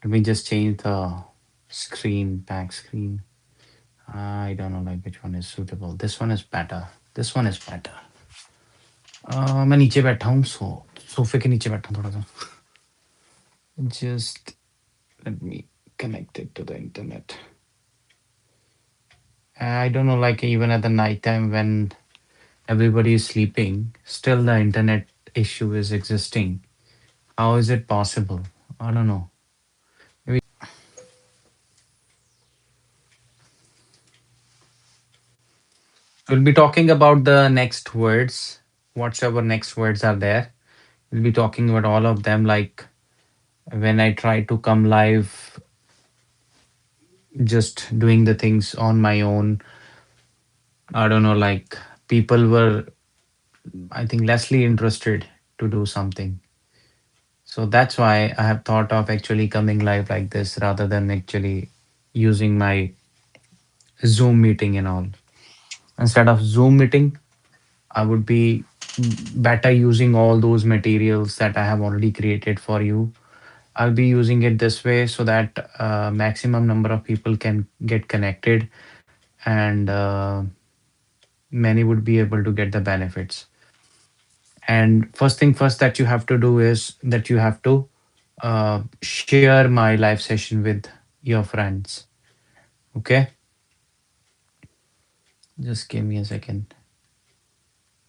Let me just change the screen, back screen. I don't know like which one is suitable. This one is better. This one is better. मैं नीचे बैठा हूँ सोफे के नीचे बैठा हूँ थोड़ा सा. Just let me connect it to the internet. I don't know, like even at the night time when everybody is sleeping, still the internet issue is existing. How is it possible? I don't know. Maybe we'll be talking about the next words, whatever next words are there. We'll be talking about all of them. Like when I try to come live, just doing the things on my own. I don't know, like people were, I think, lessly interested to do something. So that's why I have thought of actually coming live like this rather than actually using my Zoom meeting and all. Instead of Zoom meeting, I would be better using all those materials that I have already created for you. I'll be using it this way so that maximum number of people can get connected, and many would be able to get the benefits. And first thing first that you have to do is that you have to share my live session with your friends. Okay, just give me a second.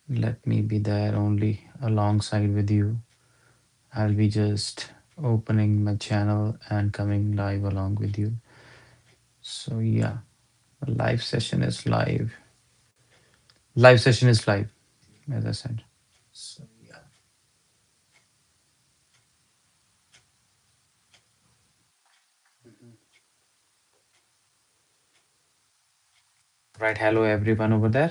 Let me be there only alongside with you. I'll be just opening my channel and coming live along with you. So yeah, the live session is live. Live session is live, as I said. So yeah. Right. Hello everyone over there.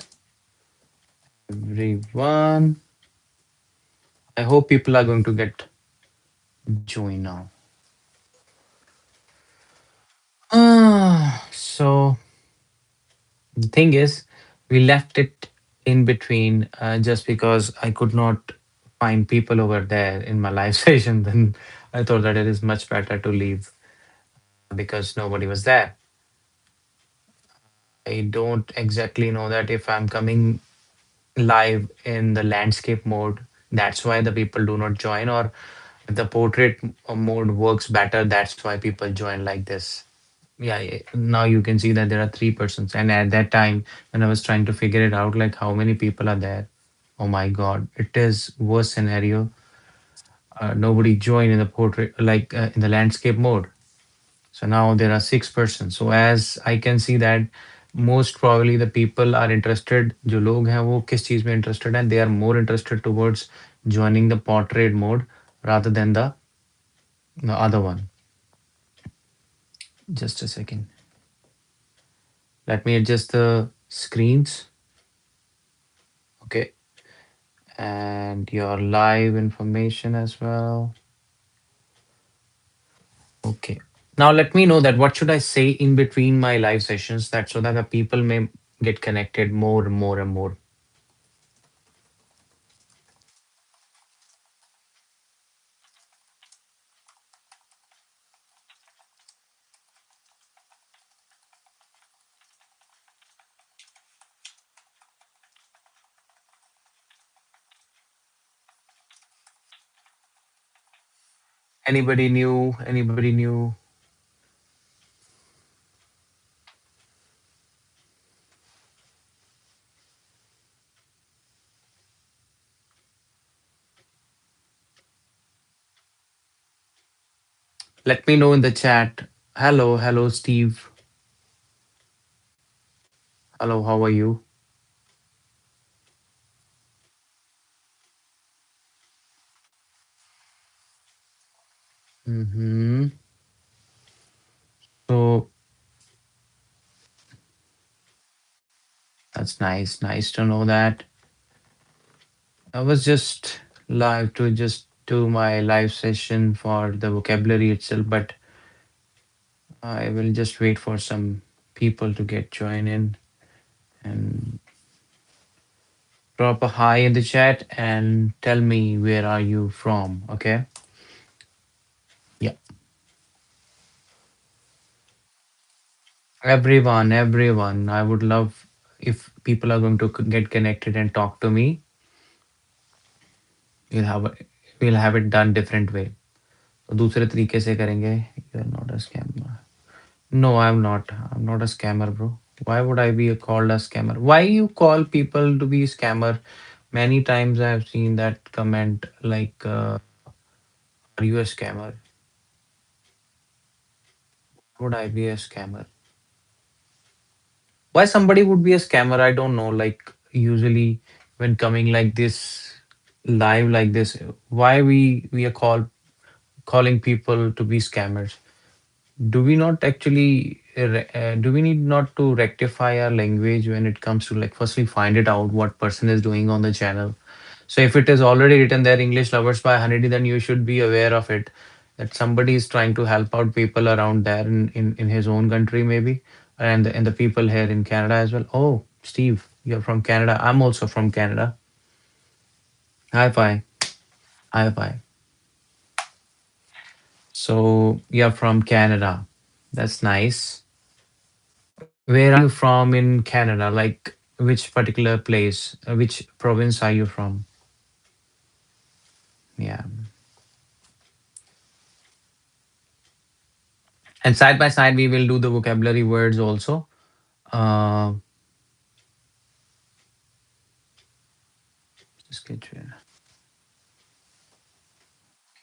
Everyone. I hope people are going to get join now. So the thing is, we left it in between just because I could not find people over there in my live session. Then I thought that it is much better to leave because nobody was there. I don't exactly know that if I'm coming live in the landscape mode, that's why the people do not join, or if the portrait mode works better, that's why people join like this. Yeah, now you can see that there are three persons, and at that time when I was trying to figure it out, like how many people are there, oh my god, it is worst scenario. Nobody joined in the portrait, like in the landscape mode. So now there are six persons. So as I can see that most probably the people are interested, जो लोग हैं वो किस चीज में interested हैं, they are more interested towards joining the portrait mode rather than the other one. Just a second. Let me adjust the screens. Okay. And your live information as well. Okay. Now let me know that what should I say in between my live sessions, that so that the people may get connected more and more and more. Anybody new? Anybody new? Let me know in the chat. Hello, hello, Steve. Hello, how are you? Mm-hmm. So that's nice. Nice to know that. I was just live to just do my live session for the vocabulary itself, but I will just wait for some people to get join in and drop a hi in the chat and tell me where are you from. Okay. Yeah. Everyone. I would love if people are going to get connected and talk to me. We'll have we'll have it done different way. तो दूसरे तरीके से करेंगे. You are not a scammer. No, I'm not a scammer, bro. Why would I be called a scammer? Why you call people to be scammer? Many times I have seen that comment like, "Are you a scammer? Would I be a scammer?" Why somebody would be a scammer? I don't know. Like usually when coming like this live like this, why we are calling people to be scammers? Do we not actually do we need not to rectify our language when it comes to like firstly find it out what person is doing on the channel. So if it is already written there English lovers by Honeyd, then you should be aware of it that somebody is trying to help out people around there in his own country maybe, and the people here in Canada as well. Oh, Steve, you're from Canada. I'm also from Canada. Hi fi. Hi fi. So you're from Canada. That's nice. Where are you from in Canada? Like which particular place? Which province are you from? Yeah. And side by side, we will do the vocabulary words also. Uh, just get you.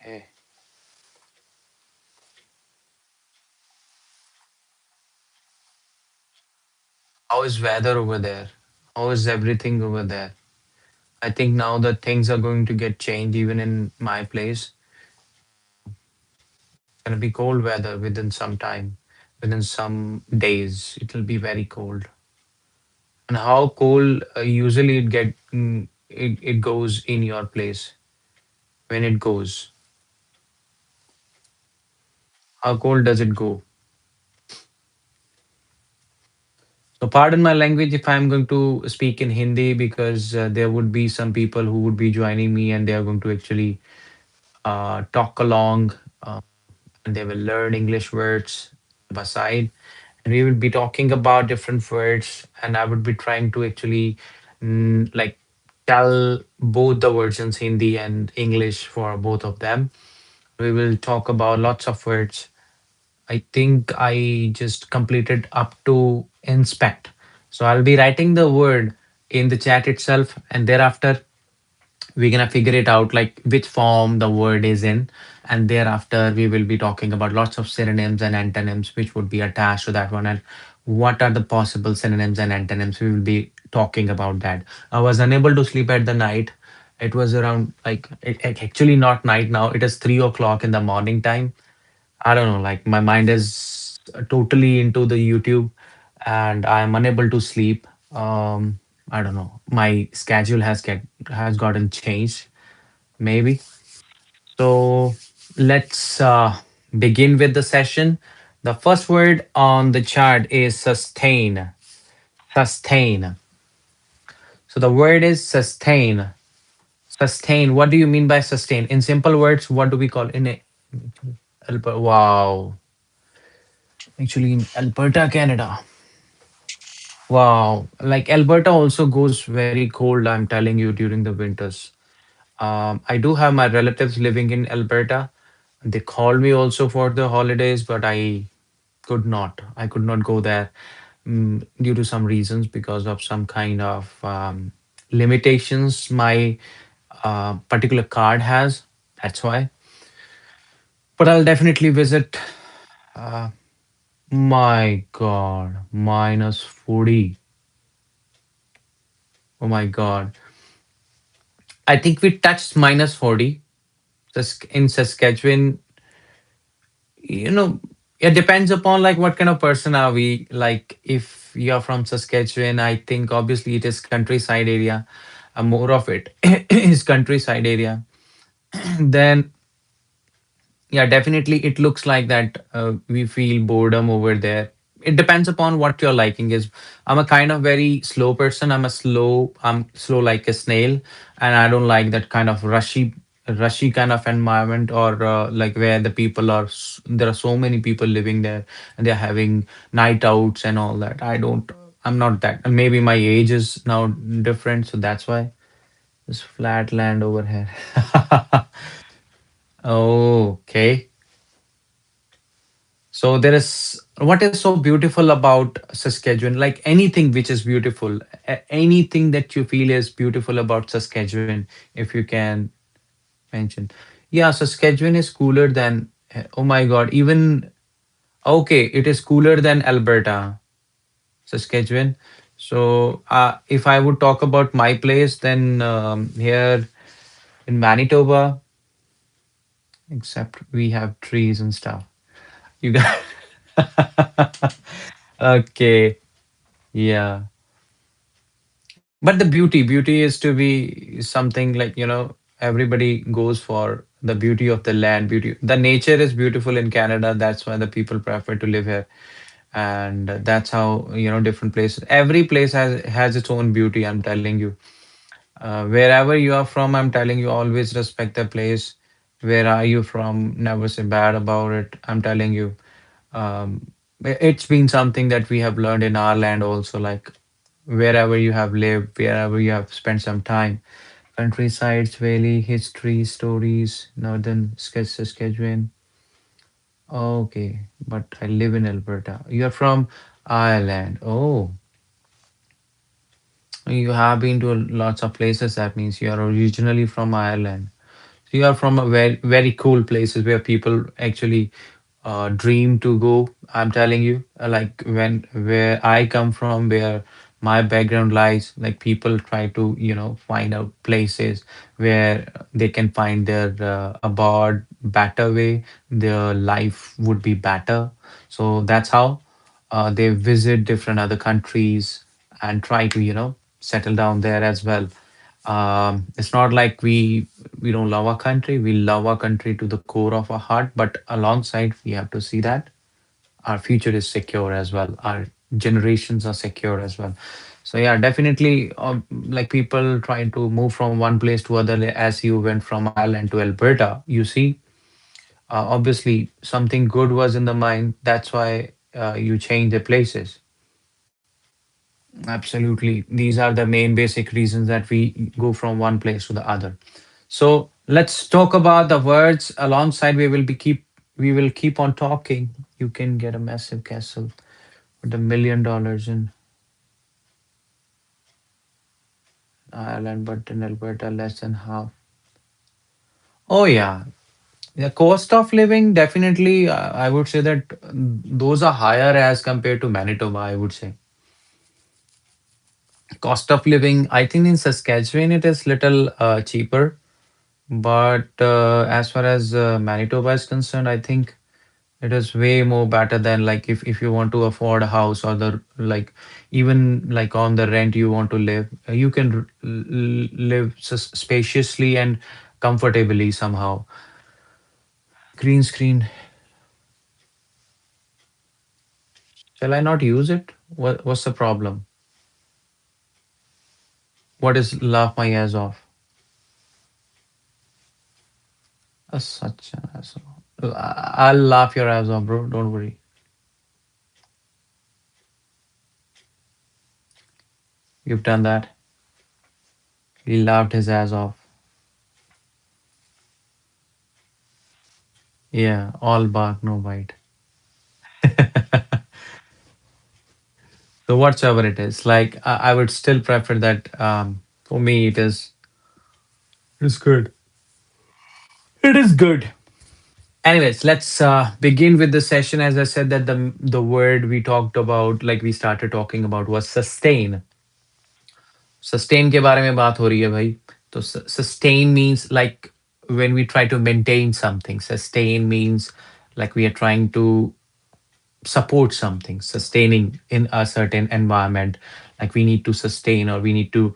Okay. How is weather over there? How is everything over there? I think now that things are going to get changed even in my place. It's gonna be cold weather within some time, within some days. It'll be very cold. And how cold usually it goes in your place when it goes? How cold does it go? So pardon my language if I'm going to speak in Hindi because there would be some people who would be joining me and they are going to actually talk along uh, and they will learn English words by side. And we will be talking about different words and I would be trying to actually like tell both the versions Hindi and English for both of them. We will talk about lots of words. I think I just completed up to inspect. So I'll be writing the word in the chat itself, and thereafter we're gonna figure it out like which form the word is in, and thereafter we will be talking about lots of synonyms and antonyms which would be attached to that one, and what are the possible synonyms and antonyms. We will be talking about that. I was unable to sleep at the night. It was around like actually not night now. It is 3 o'clock in the morning time. I don't know, like my mind is totally into the YouTube and I'm unable to sleep. I don't know. My schedule has gotten changed, maybe. So let's begin with the session. The first word on the chart is sustain. Sustain. So the word is sustain. Sustain. What do you mean by sustain? In simple words, what do we call in it? Wow. Actually, in Alberta, Canada. Wow. Like Alberta also goes very cold, I'm telling you, during the winters. I do have my relatives living in Alberta. They called me also for the holidays, but I could not. I could not go there due to some reasons because of some kind of limitations my particular card has. That's why. But I'll definitely visit. Uh, my God, -40. Oh my God. I think we touched -40. In Saskatchewan, you know, it depends upon like what kind of person are we. Like if you're from Saskatchewan, I think obviously it is countryside area. More of it is countryside area. Then yeah, definitely it looks like that we feel boredom over there. It depends upon what your liking is. I'm a kind of very slow person. I'm slow like a snail, and I don't like that kind of rushy. rushy kind of environment, or like where the people are there are so many people living there and they're having night outs and all that. I'm not that, and maybe my age is now different, so that's why this flat land over here. Okay. So there is, what is so beautiful about Saskatchewan? Like anything which is beautiful, anything that you feel is beautiful about Saskatchewan, if you can mention. Yeah, Saskatchewan is cooler than, oh my God, even, okay, it is cooler than Alberta, Saskatchewan. So if I would talk about my place, then here in Manitoba, except we have trees and stuff. You got okay, yeah. But the beauty is to be something like, everybody goes for the beauty of the land, beauty. The nature is beautiful in Canada. That's why the people prefer to live here. And that's how, different places, every place has its own beauty, I'm telling you. Wherever you are from, I'm telling you, always respect the place. Where are you from? Never say bad about it. I'm telling you. It's been something that we have learned in our land also, like wherever you have lived, wherever you have spent some time. Countrysides, valley, history, stories, northern Saskatchewan. Okay, but I live in Alberta. You're from Ireland. Oh, you have been to lots of places. That means you are originally from Ireland. So you are from a very, very cool places where people actually dream to go. I'm telling you, like when where I come from, where my background lies, like people try to find out places where they can find their abroad better way, their life would be better. So that's how they visit different other countries and try to settle down there as well. It's not like we don't love our country. We love our country to the core of our heart, but alongside we have to see that our future is secure as well. Our generations are secure as well. So yeah, definitely, like people trying to move from one place to other. As you went from Ireland to Alberta, you see, obviously something good was in the mind. That's why you change the places. Absolutely. These are the main basic reasons that we go from one place to the other. So let's talk about the words. Alongside, we will keep on talking. You can get a massive castle with $1 million in Ireland, but in Alberta, less than half. Oh yeah, the cost of living definitely. I would say that those are higher as compared to Manitoba. I would say cost of living. I think in Saskatchewan it is little cheaper. But as far as Manitoba is concerned, I think it is way more better than, like, if you want to afford a house, or the like, even like on the rent you want to live, you can live spaciously and comfortably somehow. Green screen. Shall I not use it? What's the problem? What is laugh my ass off? Such an asshole. I'll laugh your ass off, bro. Don't worry. You've done that. He laughed his ass off. Yeah, all bark, no bite. So whatsoever it is, like I would still prefer that. For me, it is good. It is good. Anyways, let's begin with the session. As I said, that the word we talked about, like we started talking about, was sustain. Sustain के बारे में बात हो रही है भाई. तो sustain means like when we try to maintain something. Sustain means like we are trying to support something, sustaining in a certain environment. Like we need to sustain, or we need to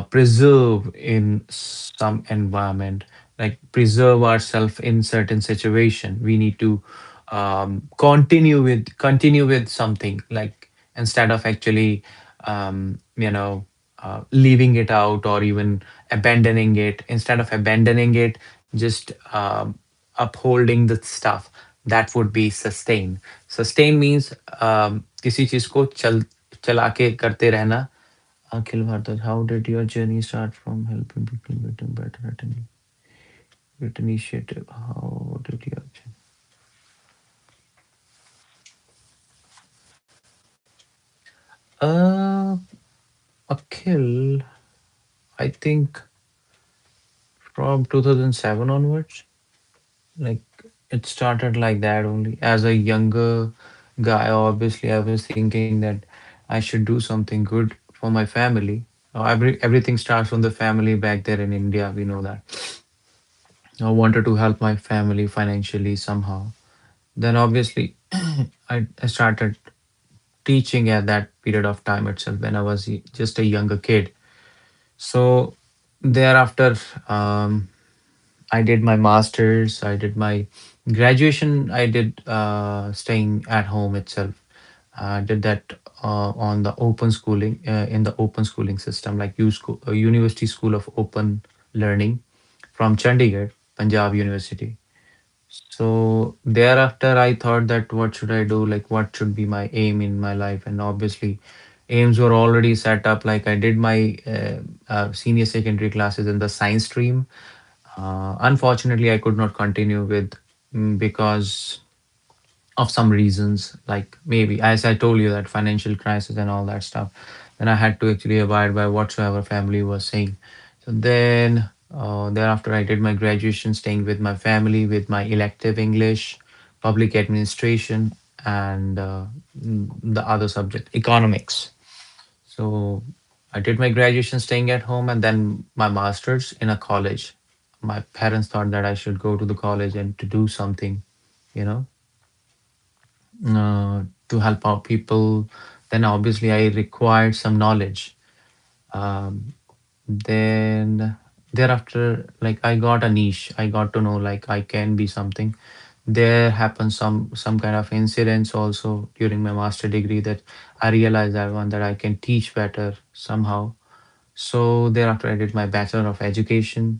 preserve in some environment, like preserve ourselves in certain situation. We need to continue with something, like instead of actually um, you know leaving it out or even abandoning it. Instead of abandoning it, just upholding the stuff, that would be sustain. Sustain means किसी चीज को चला के करते रहना. Akhil Bhartaj, how did your journey start from helping people getting better at any initiative? How did your uh Akhil, I think from 2007 onwards. Like it started like that only. As a younger guy, obviously I was thinking that I should do something good for my family. Everything starts from the family back there in India. We know that. I wanted to help my family financially somehow. Then obviously I started teaching at that period of time itself when I was just a younger kid. So thereafter, um, I did my master's, I did my graduation, I did staying at home itself. Did that on the open schooling, in the open schooling system, like University School of Open Learning from Chandigarh, Punjab University. So thereafter, I thought that what should I do? Like, what should be my aim in my life? And obviously, aims were already set up. Like, I did my senior secondary classes in the science stream. Unfortunately, I could not continue with because of some reasons, like maybe as I told you that financial crisis and all that stuff. Then I had to actually abide by whatsoever family was saying. So then thereafter I did my graduation staying with my family with my elective English, public administration, and the other subject economics. So I did my graduation staying at home and then my master's in a college. My parents thought that I should go to the college and to do something, you know, to help out people. Then obviously I required some knowledge. Um, then thereafter, like I got a niche. I got to know like I can be something. There happened some kind of incidents also during my master degree that I realized that one that I can teach better somehow. So thereafter, I did my Bachelor of Education.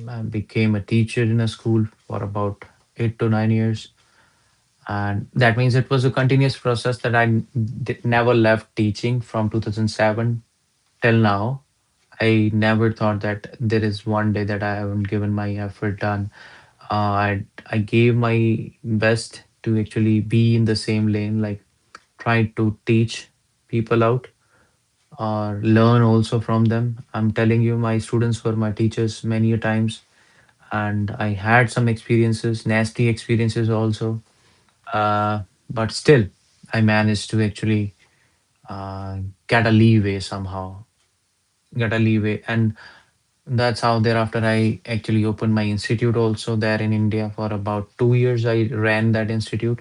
I became a teacher in a school for about 8 to 9 years. And that means it was a continuous process that never left teaching from 2007 till now. I never thought that there is one day that I haven't given my effort done. I gave my best to actually be in the same lane, like try to teach people out or learn also from them. I'm telling you, my students were my teachers many a times, and I had some experiences, nasty experiences also. But still, I managed to actually uh, get a leeway somehow, get a leeway, and that's how thereafter I actually opened my institute also there in India for about 2 years. I ran that institute,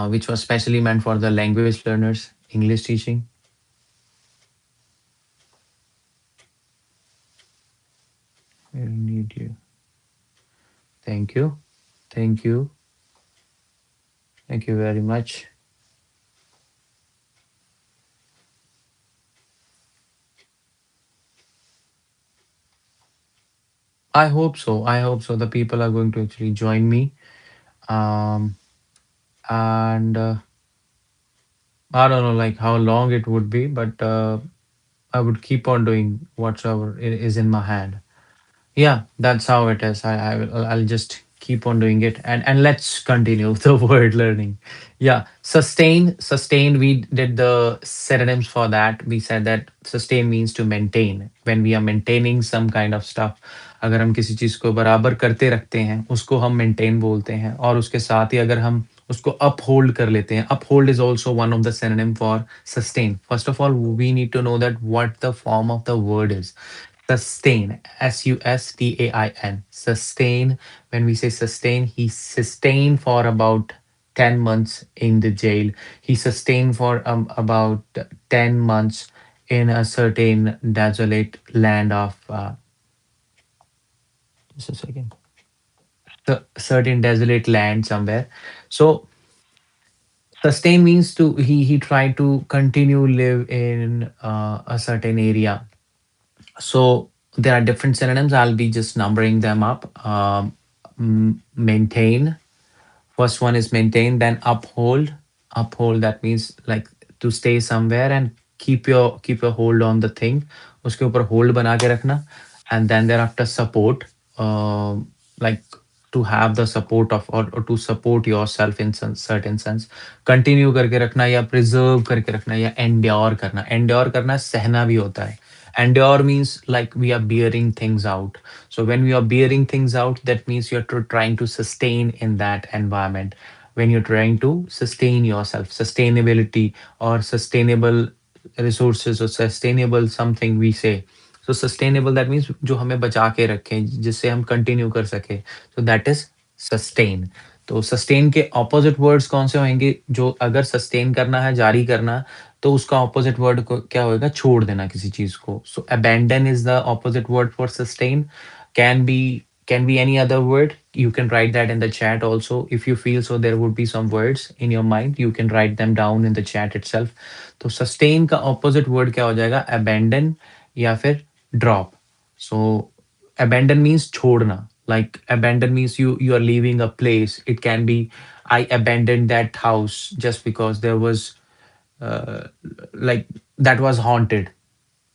which was specially meant for the language learners, English teaching. I need you. Thank you. Thank you. Thank you very much. I hope so. I hope so. The people are going to actually join me. Um, and I don't know like how long it would be, but I would keep on doing whatsoever is in my hand. Yeah, that's how it is. I'll just keep on doing it, and let's continue the word learning. Yeah, sustain. We did the synonyms for that. We said that sustain means to maintain. When we are maintaining some kind of stuff, अगर हम किसी चीज को बराबर करते रखते हैं, उसको हम maintain बोलते हैं. और उसके साथ ही अगर हम उसको uphold कर लेते हैं, uphold is also one of the synonym for sustain. First of all, we need to know that what the form of the word is. Sustain, Sustain. Sustain. When we say sustain, he sustained for about 10 months in the jail. He sustained for about 10 months in a certain desolate land of, just a second, the certain desolate land somewhere. So Sustain means to he tried to continue live in a certain area. So there are different synonyms. I'll be just numbering them up. Maintain. First one is maintain, then uphold. Uphold, that means like to stay somewhere and keep your hold on the thing. उसके ऊपर hold बना के रखना. And then thereafter support, like to have the support of, or to support yourself in some certain sense. Continue करके रखना या preserve करके रखना या endure करना. Endure करना सहना भी होता है. Endure means like we are bearing things out. So when we are bearing things out, that means you're trying to sustain in that environment. When you're trying to sustain yourself, sustainability or sustainable resources or sustainable something we say. So sustainable, that means जो हमें बचा के रखें, जिससे हम continue कर सके. So that is sustain. तो सस्टेन के ऑपोजिट वर्ड्स कौन से होंगे? जो अगर सस्टेन करना है, जारी करना, तो उसका ऑपोजिट वर्ड को क्या होएगा? छोड़ देना किसी चीज को. सो abandon is the opposite word for sustain. can be can be any other word. You can write that in the chat also if you feel so. There would be some words in your mind, you can write them down in the chat itself. तो sustain का opposite word क्या हो जाएगा? Abandon या फिर drop. So abandon means छोड़ना. Like abandon means you are leaving a place. It can be I abandoned that house just because there was uh, like that was haunted.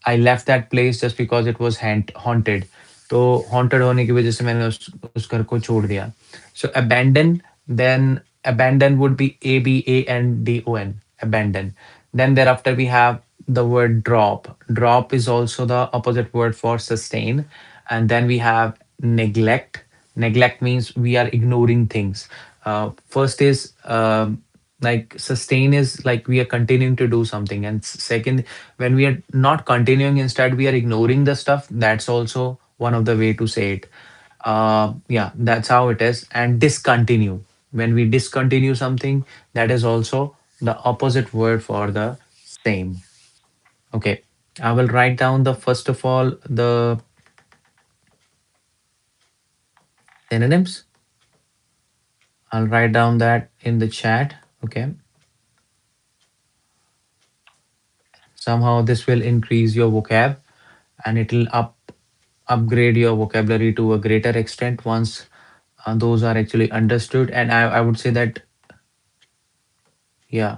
I left that place just because it was haunted. तो haunted होने की वजह से मैंने उस घर को छोड़ दिया. So abandon, then abandon would be abandon, abandon. Then thereafter we have the word drop. Drop is also the opposite word for sustain. And then we have neglect. Neglect means we are ignoring things. First is like sustain is like we are continuing to do something, and second, when we are not continuing, instead we are ignoring the stuff, that's also one of the way to say it. Yeah, that's how it is. And discontinue, when we discontinue something, that is also the opposite word for the same. Okay, I will write down the first of all the synonyms. I'll write down that in the chat. Okay, somehow this will increase your vocab, and it'll upgrade your vocabulary to a greater extent once those are actually understood. And I would say that, yeah,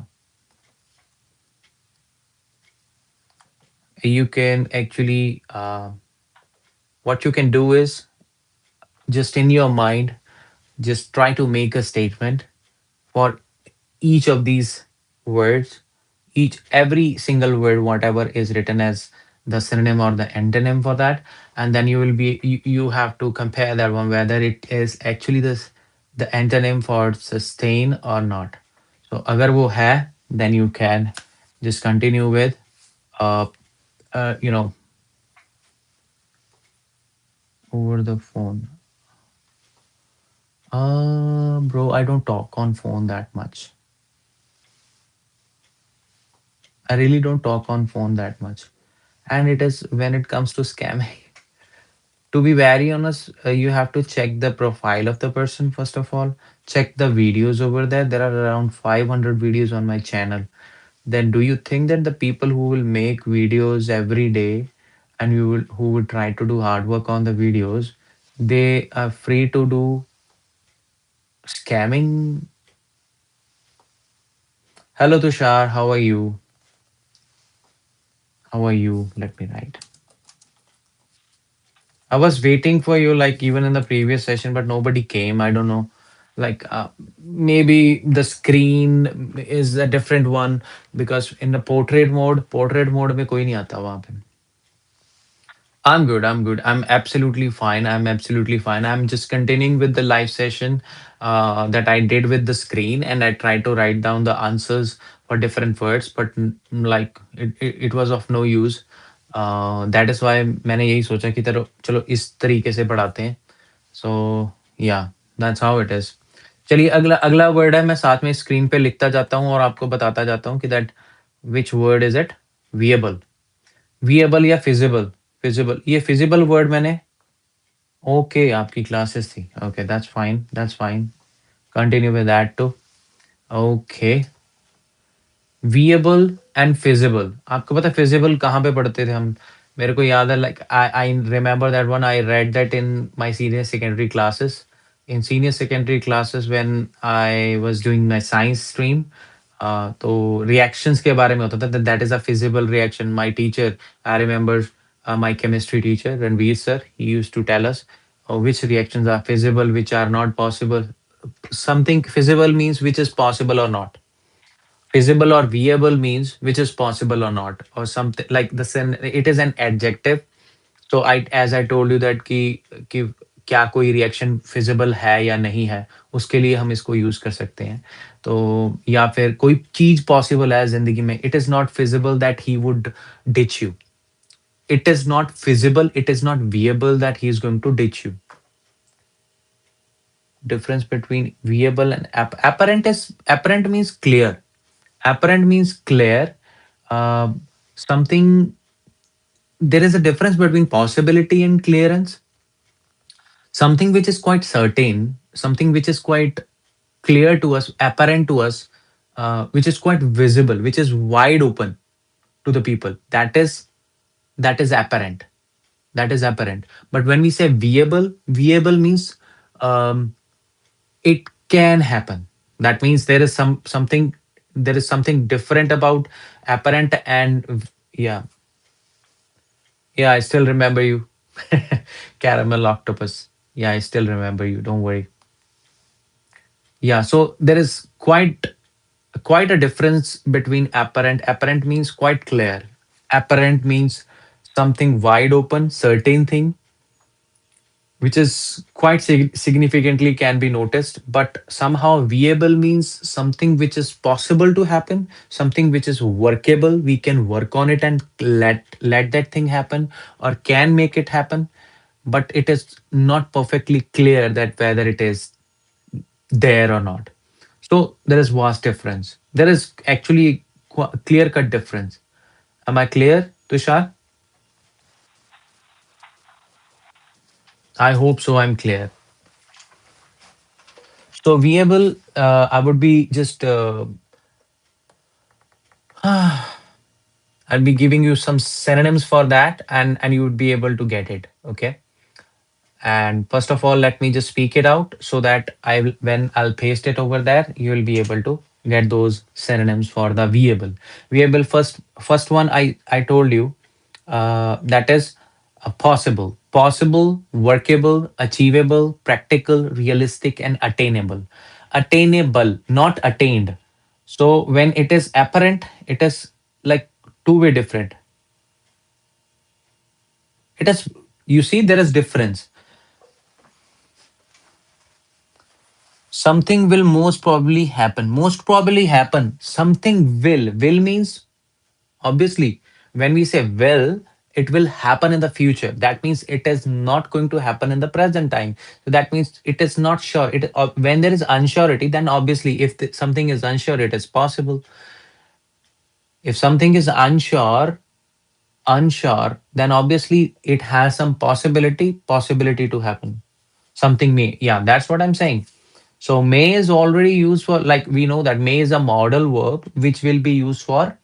you can actually what you can do is just in your mind, just try to make a statement for each of these words, each every single word, whatever is written as the synonym or the antonym for that. And then you have to compare that one, whether it is actually the antonym for sustain or not. So agar wo hai, then you can just continue with uh, you know, over the phone. Bro, I don't talk on phone that much. I really don't talk on phone that much. And it is when it comes to scamming. To be very honest, you have to check the profile of the person first of all. Check the videos over there. There are around 500 videos on my channel. Then do you think that the people who will make videos every day and who will try to do hard work on the videos, they are free to do scamming? Hello Tushar, how are you? How are you? Let me write. I was waiting for you like even in the previous session, but nobody came. I don't know. Like maybe the screen is a different one, because in the portrait mode में कोई नहीं आता वहाँ पे. I'm good. I'm good. I'm absolutely fine. I'm absolutely fine. I'm just continuing with the live session that I did with the screen, and I tried to write down the answers for different words, but like it was of no use. That is why मैंने यही सोचा कि चलो इस तरीके से पढ़ाते हैं. So yeah, that's how it is. चलिए अगला अगला वर्ड है, मैं साथ में स्क्रीन पे लिखता जाता हूँ और आपको बताता जाता हूँ कि that which word is it. Viable. Viable या फिजिबल. फिजिबल, ये फिजिबल वर्ड मैंने, ओके आपकी क्लासेस थी. Okay that's fine, that's fine. Continue with that too. Okay viable and feasible. आपको पता है फिजिबल कहाँ पे पढ़ते थे हम? मेरे को याद है, like I I remember that one, I read that in my senior secondary classes. In senior secondary classes when I was doing my science stream, तो रिएक्शंस के बारे में होता था, that is a feasible reaction. My teacher, I remember, my chemistry teacher Ranveer sir, he used to tell us which reactions are feasible, which are not possible. Something feasible means which is possible or not. Feasible or viable means which is possible or not, or something like the it is an adjective. So I, as I told you that कि क्या कोई reaction feasible है या नहीं है, उसके लिए हम इसको यूज कर सकते हैं। तो या फिर कोई चीज पॉसिबल है जिंदगी में, it is not feasible that he would ditch you. It is not feasible, it is not viable that he is going to ditch you. Difference between viable and apparent is, apparent means clear. Apparent means clear. uh, Something, there is a difference between possibility and clearance. Something which is quite certain, something which is quite clear to us, apparent to us, which is quite visible, which is wide open to the people, that is apparent. That is apparent. But when we say viable, viable means, um, it can happen. That means there is something, there is something different about apparent and yeah. Yeah, I still remember you. Caramel octopus. Yeah, I still remember you, don't worry. Yeah, so there is quite a difference between apparent. Apparent means quite clear. Apparent means something wide open, certain thing, which is quite significantly can be noticed. But somehow viable means something which is possible to happen, something which is workable, we can work on it and let that thing happen, or can make it happen. But it is not perfectly clear that whether it is there or not. So there is vast difference, there is actually clear cut difference. Am I clear, Tushar? I hope so, I'm clear. So viable, I would be just I'll be giving you some synonyms for that, and you would be able to get it. Okay. And first of all, let me just speak it out so that I will, when I'll paste it over there, you will be able to get those synonyms for the viable. Viable, first one I told you, that is possible, possible, workable, achievable, practical, realistic, and attainable. Attainable, not attained. So when it is apparent, it is like two-way different. It is, you see, there is difference. Something will most probably happen. Most probably happen. Something will. Will means, obviously, when we say will, it will happen in the future. That means it is not going to happen in the present time. So that means it is not sure. When there is unsurety, then obviously, if something is unsure, it is possible. If something is unsure, then obviously it has some possibility to happen. Something may, yeah, that's what I'm saying. So may is already used for, like we know that may is a modal verb which will be used for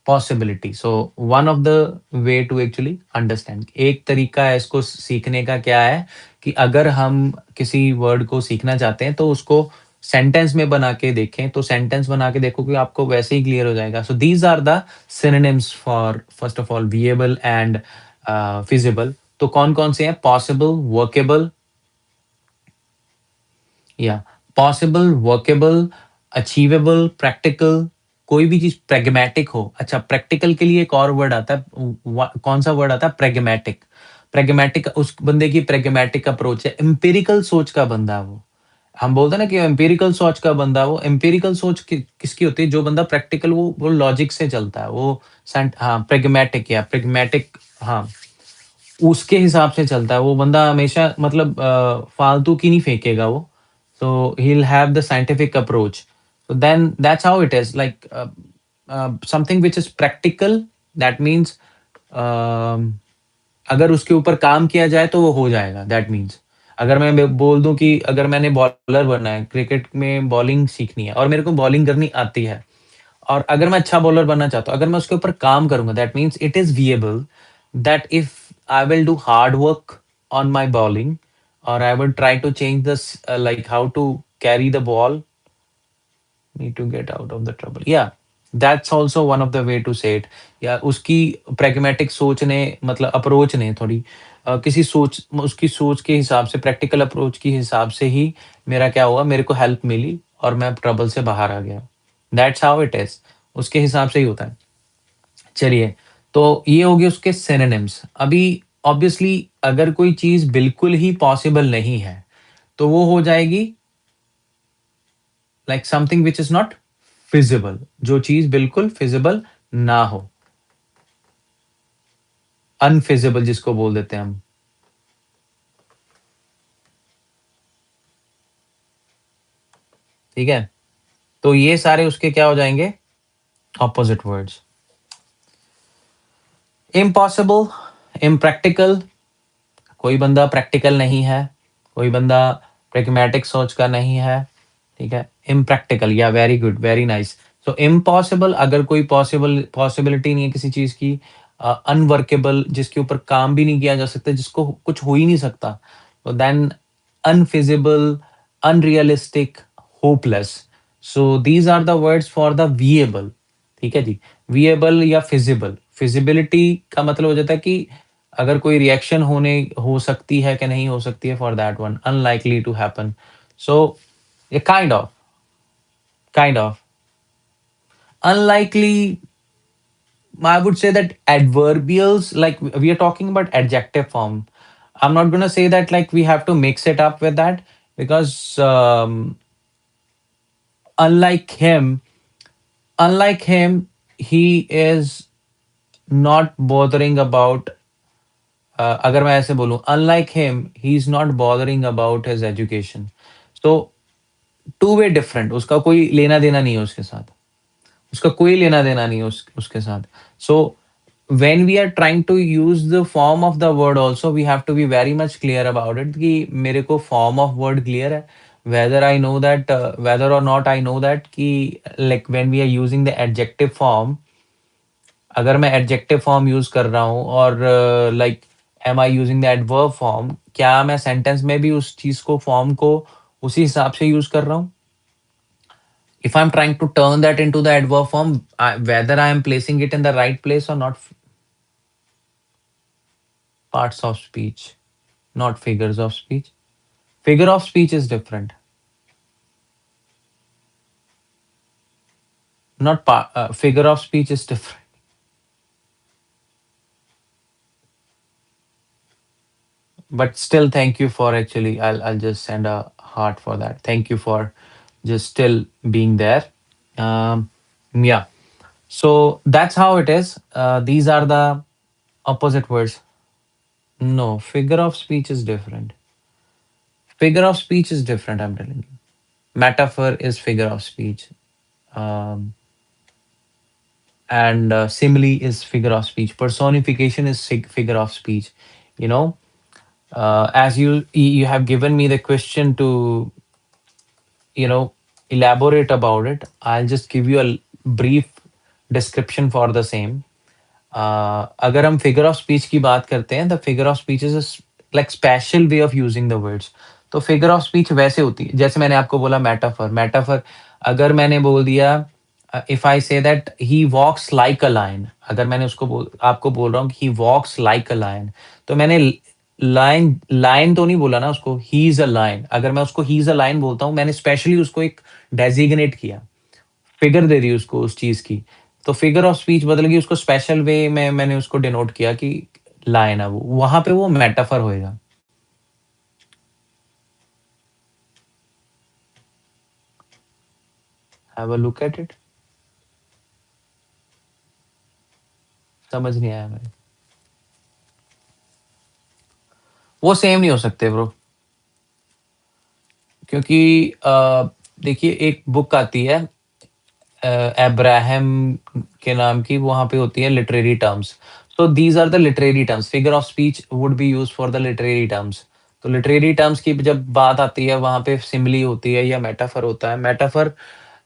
possibility. So one of the way to actually understand, एक तरीका है इसको सीखने का क्या है कि अगर हम किसी वर्ड को सीखना चाहते हैं तो उसको सेंटेंस में बना के देखें, तो सेंटेंस बना के देखो कि आपको वैसे ही क्लियर हो जाएगा. So these are the synonyms for, first of all, viable and feasible. तो कौन कौन से हैं? पॉसिबल, वर्केबल, या पॉसिबल, वर्केबल, अचीवेबल, प्रैक्टिकल. कोई भी चीज प्रैग्मेटिक हो. अच्छा, प्रैक्टिकल के लिए एक और वर्ड आता है. कौन सा वर्ड आता है? प्रैग्मेटिक. प्रैग्मेटिक उस बंदे की प्रैग्मेटिक अप्रोच है, एम्पिरिकल सोच का बंदा है वो. हम बोलते हैं ना कि एम्पिरिकल सोच का बंदा, वो एम्पिरिकल सोच किसकी होती है? जो बंदा प्रैक्टिकल, वो लॉजिक से चलता है, वो हाँ प्रैग्मेटिक, या प्रैग्मेटिक, हाँ उसके हिसाब से चलता है वो बंदा हमेशा. मतलब फालतू की नहीं फेंकेगा वो. So he'll have the scientific approach. So then that's how it is. Like something which is practical. That means अगर उसके ऊपर काम किया जाए तो वो हो जाएगा. That means अगर मैं बोल दूं कि अगर मैंने बॉलर बनना है, क्रिकेट में बॉलिंग सीखनी है और मेरे को बॉलिंग करनी आती है, और अगर मैं अच्छा बॉलर बनना चाहता हूँ, अगर मैं उसके ऊपर काम करूँगा, that means it is viable that if I will do hard work on my bowling और I will try to change this like how to carry the ball, need to get out of the trouble, या that's also one of the way to say it. या उसकी pragmatic सोच ने, मतलब approach ने थोड़ी किसी सोच, उसकी सोच के हिसाब से, प्रैक्टिकल अप्रोच के हिसाब से ही मेरा क्या हुआ, मेरे को हेल्प मिली और मैं ट्रबल से बाहर आ गया। दैट्स हाउ इट इज, उसके हिसाब से ही होता है। चलिए, तो ये हो गए उसके सिनोनिम्स। अभी ऑब्वियसली अगर कोई चीज बिल्कुल ही पॉसिबल नहीं है तो वो हो जाएगी like something which is not feasible, जो चीज बिल्कुल फिजिबल ना हो, अनफिजिबल जिसको बोल देते हैं हम। ठीक है, तो ये सारे उसके क्या हो जाएंगे, ऑपोजिट वर्ड्स। इम्पॉसिबल, इम्प्रैक्टिकल, कोई बंदा प्रैक्टिकल नहीं है, कोई बंदा प्रैग्मेटिक सोच का नहीं है। ठीक है, इम्प्रैक्टिकल, या वेरी गुड, वेरी नाइस। सो इम्पॉसिबल, अगर कोई पॉसिबिलिटी नहीं है किसी चीज की, अनवर्केबल, जिसके ऊपर काम भी नहीं किया जा सकता, जिसको कुछ हो ही नहीं सकता, तो then unfeasible, unrealistic, hopeless. So these are the words for the viable. ठीक है जी, विएबल या फिजिबल। फिजिबिलिटी का मतलब हो जाता है कि अगर कोई रिएक्शन होने हो सकती है कि नहीं हो सकती है, for that one unlikely to happen. So ये kind of unlikely, I would say that adverbials, like we are talking about adjective form. I'm not going to say that like we have to mix it up with that, because unlike him, unlike him, he is not bothering about, अगर मैं ऐसे बोलूं, unlike him, he is not bothering about his education. So two way different, उसका कोई लेना देना नहीं है उसके साथ, उसका कोई लेना देना नहीं है उसके साथ। सो when we are trying to use the form of the word also, we have to be very much clear about it कि मेरे को form of word clear है, whether I know that, whether or not I know that कि like when we are using the adjective form, अगर मैं adjective form use कर रहा हूँ और like am I using the adverb form, क्या मैं sentence में भी उस चीज को, form को उसी हिसाब से use कर रहा हूँ। If I'm trying to turn that into the adverb form, whether I am placing it in the right place or not, parts of speech, not figures of speech. Figure of speech is different. Not figure of speech is different. But still, thank you for actually. I'll just send a heart for that. Thank you for just still being there. Yeah. So that's how it is. These are the opposite words. No, figure of speech is different. Figure of speech is different, I'm telling you. Metaphor is figure of speech. Um, and simile is figure of speech. Personification is figure of speech. You know, as you have given me the question to, you know, elaborate about it, I'll just give you a brief description for the same. अगर हम figure of speech की बात करते हैं, the figure of speech is like special way of using the words. तो figure of speech वैसे होती है, जैसे मैंने आपको बोला मेटाफर। मेटाफर, अगर मैंने बोल दिया, if I say that he walks like a lion, अगर मैंने उसको आपको बोल रहा हूँ कि ही वॉक्स लाइक अ लायन, तो मैंने लाइन लाइन तो नहीं बोला ना उसको, ही इज अ लायन। अगर मैं उसको ही इज अ लायन बोलता हूँ, मैंने स्पेशली उसको एक डेजिग्नेट किया, फिगर दे दी उसको उस चीज की। तो फिगर ऑफ स्पीच बदल गई, उसको स्पेशल वे में मैंने उसको डिनोट किया कि लाइन है वो, वहां पे वो मेटाफर होएगा। Have a look at it. समझ नहीं आया मेरे, वो सेम नहीं हो सकते ब्रो, क्योंकि देखिए एक बुक आती है अब्राहम के नाम की, वहां पे होती है literary terms. So these are the literary terms, figure of speech would be use for the literary terms. तो लिटरेरी टर्म्स की जब बात आती है, वहां पे सिमिली होती है या मेटाफर होता है। मेटाफर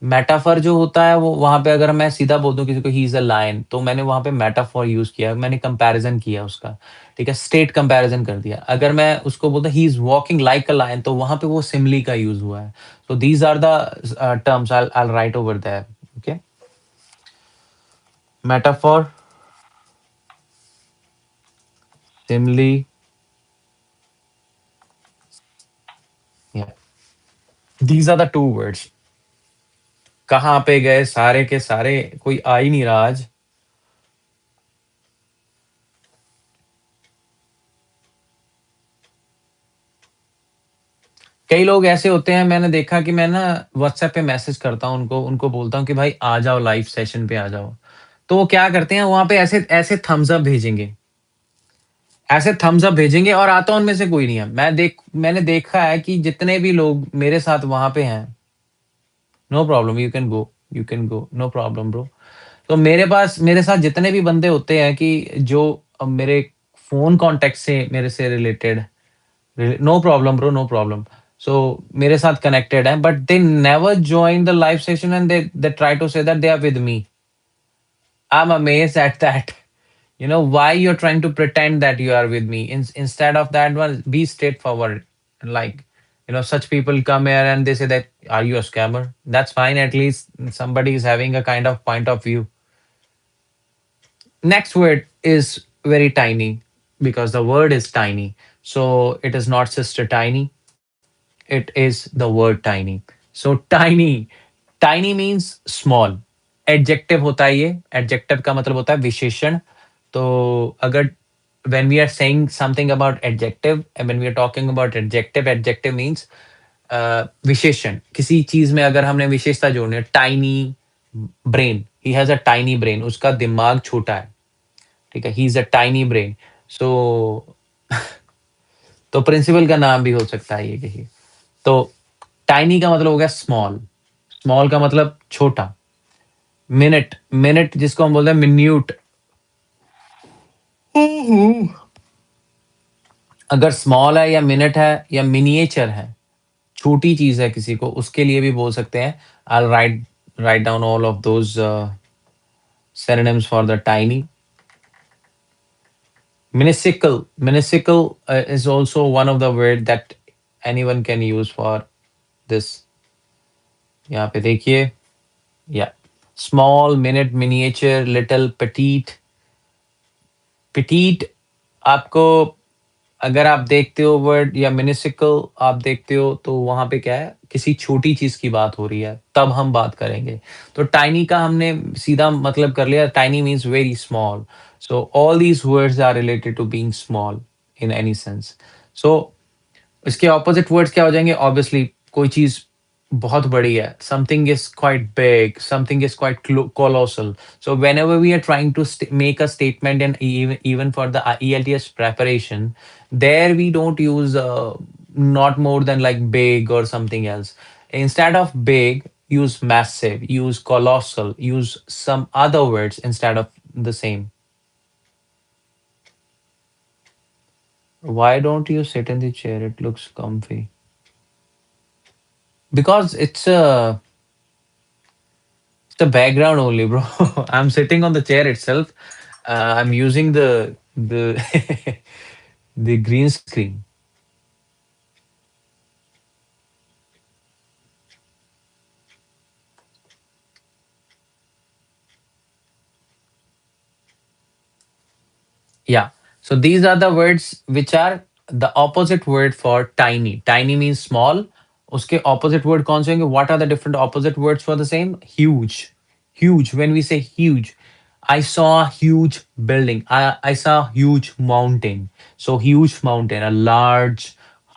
मेटाफर जो होता है वो वहाँ पे अगर मैं सीधा बोल दूँ किसी को ही इज़ अ लायन, तो मैंने वहाँ पे मेटाफर यूज़ किया, मैंने कंपैरिज़न किया उसका, ठीक है? स्ट्रेट कंपैरिज़न कर दिया। अगर मैं उसको बोलता he is walking like a lion, तो वहाँ पे वो सिमिली का यूज़ हुआ है। So these are the terms I'll write over there. Okay, metaphor, simile. Yeah, these are the two words. कहाँ पे गए सारे के सारे, कोई आ ही नहीं रहा आज। कई लोग ऐसे होते हैं, मैंने देखा कि मैं ना व्हाट्सएप पे मैसेज करता हूँ उनको, उनको बोलता हूँ कि भाई आ जाओ लाइव सेशन पे आ जाओ। तो वो क्या करते हैं वहाँ पे ऐसे ऐसे थम्स अप भेजेंगे, ऐसे थम्स अप भेजेंगे और आता उनमें से कोई नहीं है। मैंने देखा है कि जितने भी लोग मेरे साथ वहाँ पे हैं, no problem you can go, no problem bro. तो मेरे पास मेरे साथ जितने भी बंदे होते हैं कि जो मेरे फ़ोन कॉन्टैक्ट से मेरे से related, no problem bro, no problem. So मेरे साथ कनेक्टेड हैं, but they never join the live session and they try to say that they are with me. I am amazed at that. You know why you're trying to pretend that you are with me. Instead of that one, be straightforward. Like, such people come here and they say that, are you a scammer? That's fine, at least somebody is having a kind of point of view. Next word is very tiny, because the word is tiny. So it is not sister tiny, it is the word tiny. So tiny, tiny means small. Adjective होता है ये, adjective का मतलब होता है विशेषण। तो अगर when we are saying something about adjective and when we are talking about adjective, adjective means विशेषण। किसी चीज में अगर हमने विशेषता जोड़नी है, tiny brain, he has a tiny brain, उसका दिमाग छोटा है, ठीक है, he is a tiny brain. So तो प्रिंसिपल का नाम भी हो सकता है ये कहिए। तो टाइनी का मतलब हो गया स्मॉल, स्मॉल का मतलब छोटा। मिनट, मिनट जिसको हम बोलते हैं मिन्यूट, अगर स्मॉल है या मिनट है या मिनिएचर है, छोटी चीज है किसी को, उसके लिए भी बोल सकते हैं। I write write down all of those synonyms for the tiny. Minuscule, minuscule is also one of the word that anyone can use for this। यहाँ पे देखिए, या small, minute, miniature, little, petite। petite आपको, अगर आप देखते हो word या मिनिसिकल आप देखते हो, तो वहां पे क्या है, किसी छोटी चीज की बात हो रही है, तब हम बात करेंगे। तो टाइनी का हमने सीधा मतलब कर लिया, tiny means very small. So all these words are related to being small in any sense. So इसके ऑपोजिट वर्ड्स क्या हो जाएंगे? ऑब्वियसली कोई चीज बहुत बड़ी है, something is quite big, something is quite colossal। So whenever we are trying to make a statement, and even for the ELTS preparation, there we don't use not more than like big or something else. Instead of big, use massive, use colossal, use some other words instead of the same. Why don't you sit in the chair? It looks comfy. Because it's the background only, bro. I'm sitting on the chair itself. I'm using the the green screen. Yeah. So these are the words which are the opposite word for tiny. Tiny means small. उसके opposite word कौन से होंगे? What are the different opposite words for the same? Huge. Huge. When we say huge, I saw a huge building. I saw a huge mountain. So huge mountain, a large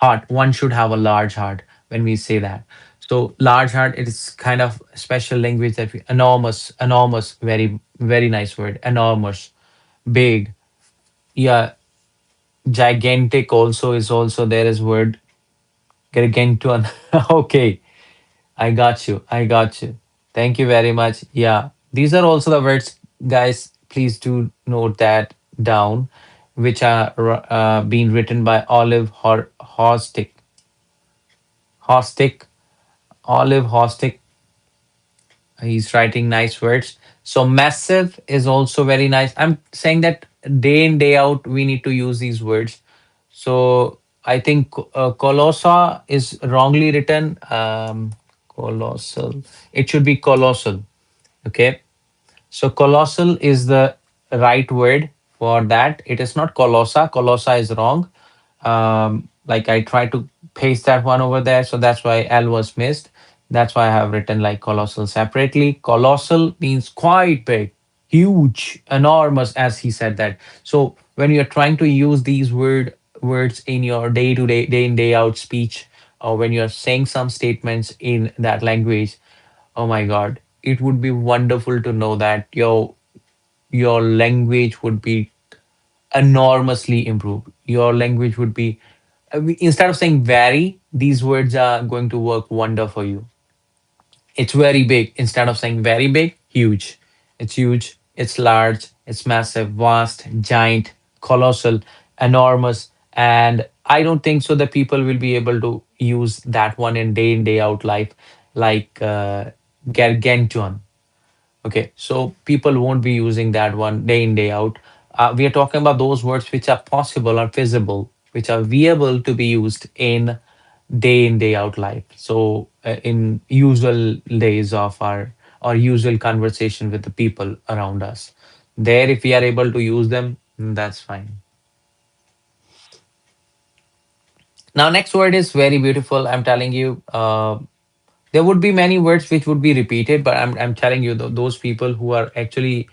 heart. One should have a large heart when we say that. So large heart, it is kind of special language that we, enormous, enormous, very, very nice word. Enormous, big. Yeah, gigantic also is also there as word. Gargantuan. Okay, I got you. I got you. Thank you very much. Yeah, these are also the words, guys. Please do note that down, which are being written by Olive Hostick. Hostick. Olive Hostick. He's writing nice words. So massive is also very nice. I'm saying that day in day out we need to use these words. So I think colossa is wrongly written. Colossal. It should be colossal. Okay. So colossal is the right word for that. It is not colossa. Colossa is wrong. Like I tried to paste that one over there, so that's why L was missed. That's why I have written like colossal separately. Colossal means quite big, huge, enormous, as he said that. So when you're trying to use these words in your day to day, day in day out speech, or when you're saying some statements in that language, oh my God, it would be wonderful to know that your language would be enormously improved. Your language would be instead of saying very, these words are going to work wonder for you. It's very big. Instead of saying very big, huge. It's huge. It's large. It's massive, vast, giant, colossal, enormous. And I don't think so that people will be able to use that one in day out life, like gargantuan. Okay, so people won't be using that one day in, day out. We are talking about those words which are possible or feasible, which are viable to be used in, day out life. So, in usual days of our or usual conversation with the people around us, there, if we are able to use them, that's fine. Now, next word is very beautiful. I'm telling you. There would be many words which would be repeated, but I'm telling you those people who are actually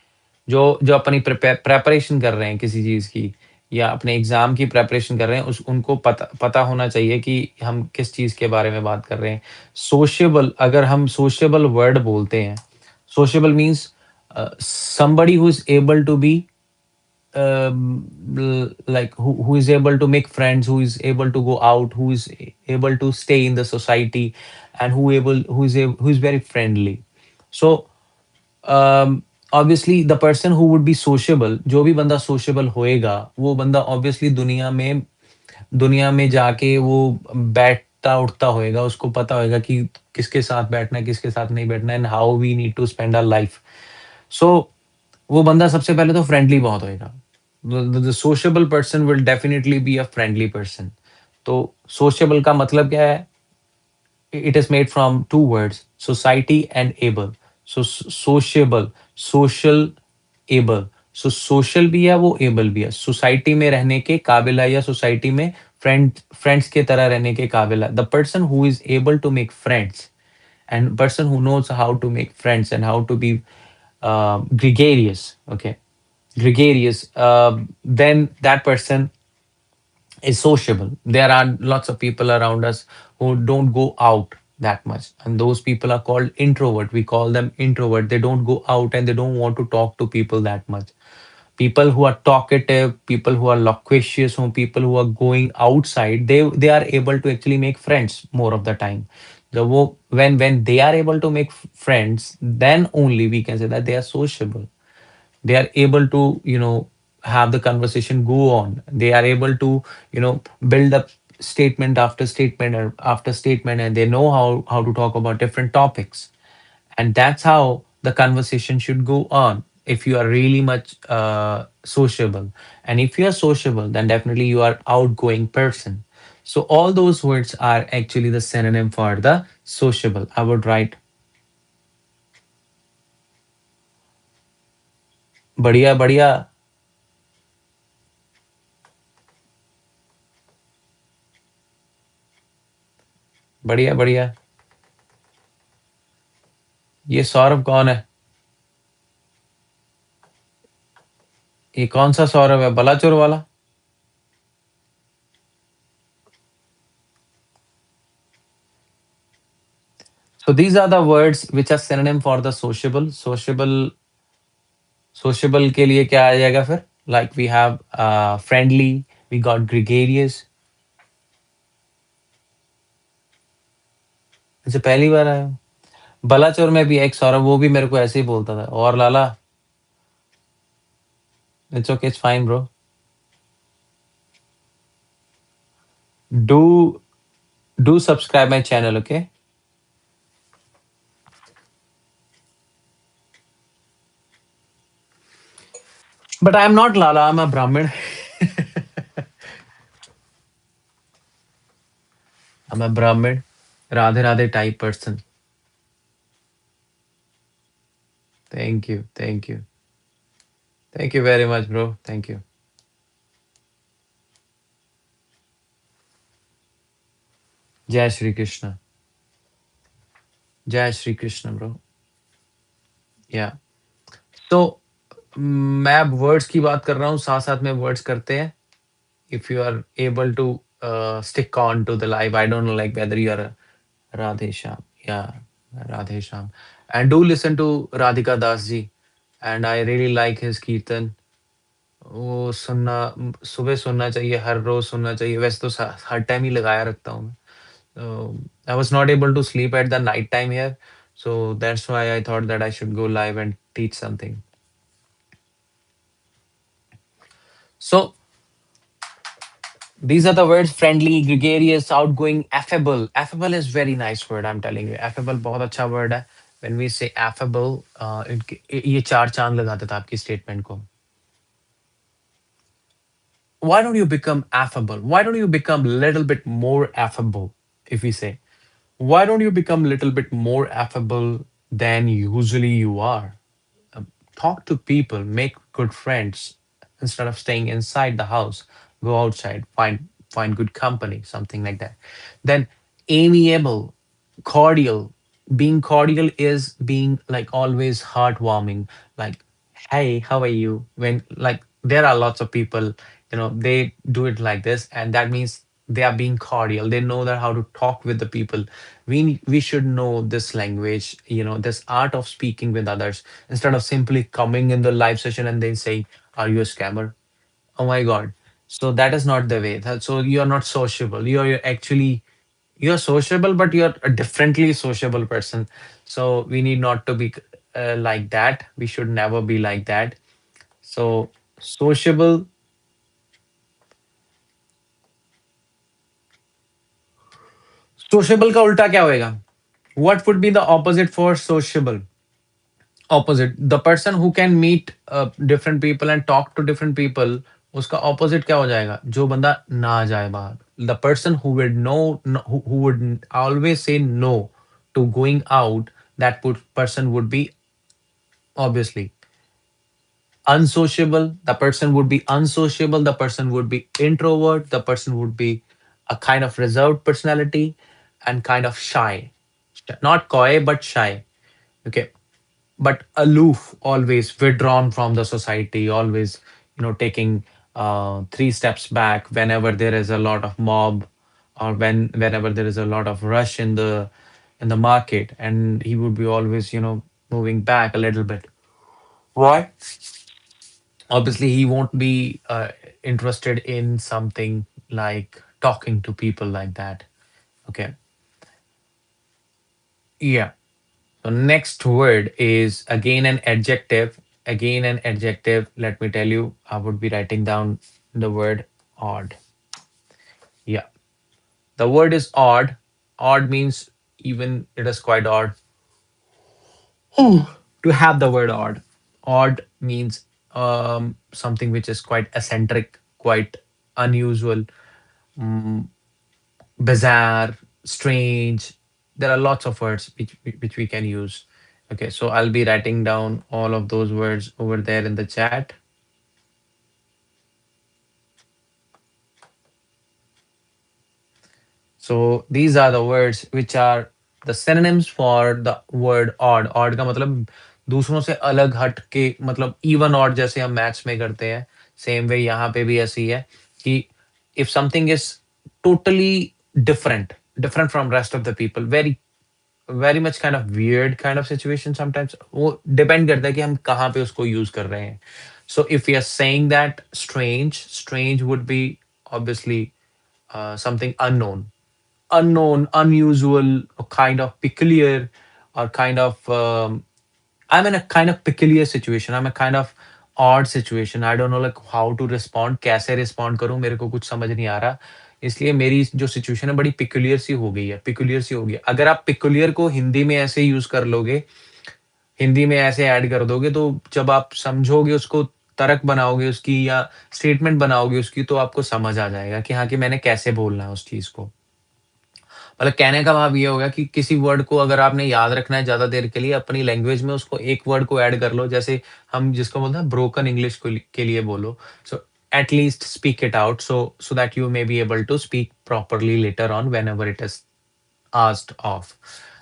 जो जो अपनी preparation कर रहे हैं किसी चीज की या अपने एग्जाम की प्रेपरेशन कर रहे हैं उस उनको पता पता होना चाहिए कि हम किस चीज के बारे में बात कर रहे हैं सोशेबल अगर हम सोशेबल वर्ड बोलते हैं sociable means somebody who is able to be like who is able to make friends, who is able to go out, who is able to stay in the society, and who is very friendly. So obviously the person who would be sociable, जो भी बंदा sociable होएगा वो बंदा obviously दुनिया में जाके वो बैठता उठता होएगा उसको पता होएगा कि किसके साथ बैठना है किसके साथ नहीं बैठना है and how we need to spend our life so वो बंदा सबसे पहले तो फ्रेंडली बहुत होएगा the sociable person will definitely be a friendly person तो सोशेबल का मतलब क्या है it is made from two words society and able so sociable social able so social भी है वो able भी है सोसाइटी में रहने के काबिल है या सोसाइटी में फ्रेंड्स के तरह रहने के काबिल है the person who is able to make friends and person who knows how to make friends and how to be gregarious okay gregarious then that person is sociable. There are lots of people around us who don't go out that much, and those people are called introvert. We call them introvert. They don't go out and they don't want to talk to people that much. People who are talkative, people who are loquacious, who people who are going outside, they are able to actually make friends more of the time. When they are able to make friends, then only we can say that they are sociable they are able to have the conversation go on they are able to build up statement after statement or after statement and they know how to talk about different topics and that's how the conversation should go on if you are really much sociable and if you are sociable then definitely you are outgoing person so all those words are actually the synonym for the sociable I would write बढ़िया बढ़िया बढ़िया बढ़िया ये सौरभ कौन है ये कौन सा सौरभ है बलाचोर वाला so these are the words which are synonym for the sociable के लिए क्या आ जाएगा फिर like we have friendly we got gregarious इसे पहली बार आया बलाचोर में भी एक सौरभ वो भी मेरे को ऐसे ही बोलता था और लाला it's okay it's fine bro do do subscribe my channel okay But I'm not Lala, I'm a Brahmin. I'm a Brahmin. Radhe Radhe type person. Thank you. Thank you. Thank you very much, bro. Thank you. Jai Shri Krishna. Jai Shri Krishna, bro. Yeah. So मैं अब words की बात कर रहा हूँ, साथ साथ में वर्ड्स करते हैं. If you are able to stick on to the live, I don't know like whether you are a Radhe Shyam. Yeah, Radhe Shyam. And do listen to Radhika Das ji. And I really like his Kirtan. वो सुनना सुबह सुनना चाहिए, हर रोज सुनना चाहिए. वैसे तो हर time ही लगाया रखता हूँ मैं. I was not able to sleep at the night time here, so that's why I thought that I should go live and teach something. So these are the words: friendly, gregarious, outgoing, affable. Affable is very nice word. I'm telling you, affable बहुत अच्छा word है. When we say affable, ये चार चांद लगा देता है आपकी statement को. Why don't you become affable? Why don't you become a little bit more affable? If we say, why don't you become a little bit more affable than usually you are? Talk to people, make good friends instead of staying inside the house. Go outside, find good company, something like that. Then amiable, cordial. Being cordial is being like always heartwarming. Like, hey, how are you? When like there are lots of people, they do it like this, and that means they are being cordial. They know that how to talk with the people. We should know this language, this art of speaking with others instead of simply coming in the live session and then saying, "Are you a scammer?" Oh my God. So that is not the way. So you're not sociable. You're actually you're sociable, but you're a differently sociable person. So we need not to be like that. We should never be like that. So sociable, sociable का उल्टा क्या होएगा? What would be the opposite for sociable? Opposite. The person who can meet different people and talk to different people, उसका opposite क्या हो जाएगा? जो बंदा ना जाए बाहर. The person who would who would always say no to going out, that person would be obviously unsociable. The person would be unsociable. The person would be introvert. The person would be a kind of reserved personality and kind of shy. Not coy, but shy. Okay. But aloof, always withdrawn from the society, always, taking three steps back whenever there is a lot of mob or whenever there is a lot of rush in the market, and he would be always, moving back a little bit. Why? Obviously he won't be interested in something like talking to people like that. Okay. Yeah. So next word is again an adjective. Again an adjective. Let me tell you, I would be writing down the word odd. Yeah. The word is odd. Odd means even it is quite odd. To have the word odd. Odd means something which is quite eccentric, quite unusual, mm, bizarre, strange. There are lots of words which we can use. Okay, so I'll be writing down all of those words over there in the chat. So these are the words which are the synonyms for the word odd. Odd का मतलब दूसरों से अलग हट के, मतलब even odd जैसे हम मैथ्स में करते हैं, सेम वे यहाँ पे भी ऐसी है कि if something is totally different from rest of the people, very much kind of weird kind of situation sometimes. वो depend करता है कि हम कहाँ पे उसको use कर रहे हैं. So if we are saying that strange would be obviously something unknown, unusual, or kind of peculiar, or kind of I'm in a kind of peculiar situation. I'm a kind of odd situation. I don't know like how to respond. कैसे respond करूं, मेरे को कुछ समझ नहीं आ रहा. इसलिए मेरी जो सिचुएशन है बड़ी पिकुलियर सी हो गई है, पिकुलियर सी हो गई है. अगर आप पिकुलियर को हिंदी में ऐसे यूज कर लोगे, हिंदी में ऐसे ऐड कर दोगे, तो जब आप समझोगे उसको तर्क बनाओगे उसकी या स्टेटमेंट बनाओगे उसकी, तो आपको समझ आ जाएगा कि हाँ, कि मैंने कैसे बोलना है उस चीज़ को। मतलब कहने का भाव ये होगा कि किसी वर्ड को अगर आपने याद रखना है ज़्यादा देर के लिए, अपनी लैंग्वेज में उसको एक वर्ड को ऐड कर लो। जैसे हम जिसको बोलते हैं ब्रोकन इंग्लिश को के लिए बोलो। So at least speak it out so that you may be able to speak properly later on whenever it is asked of.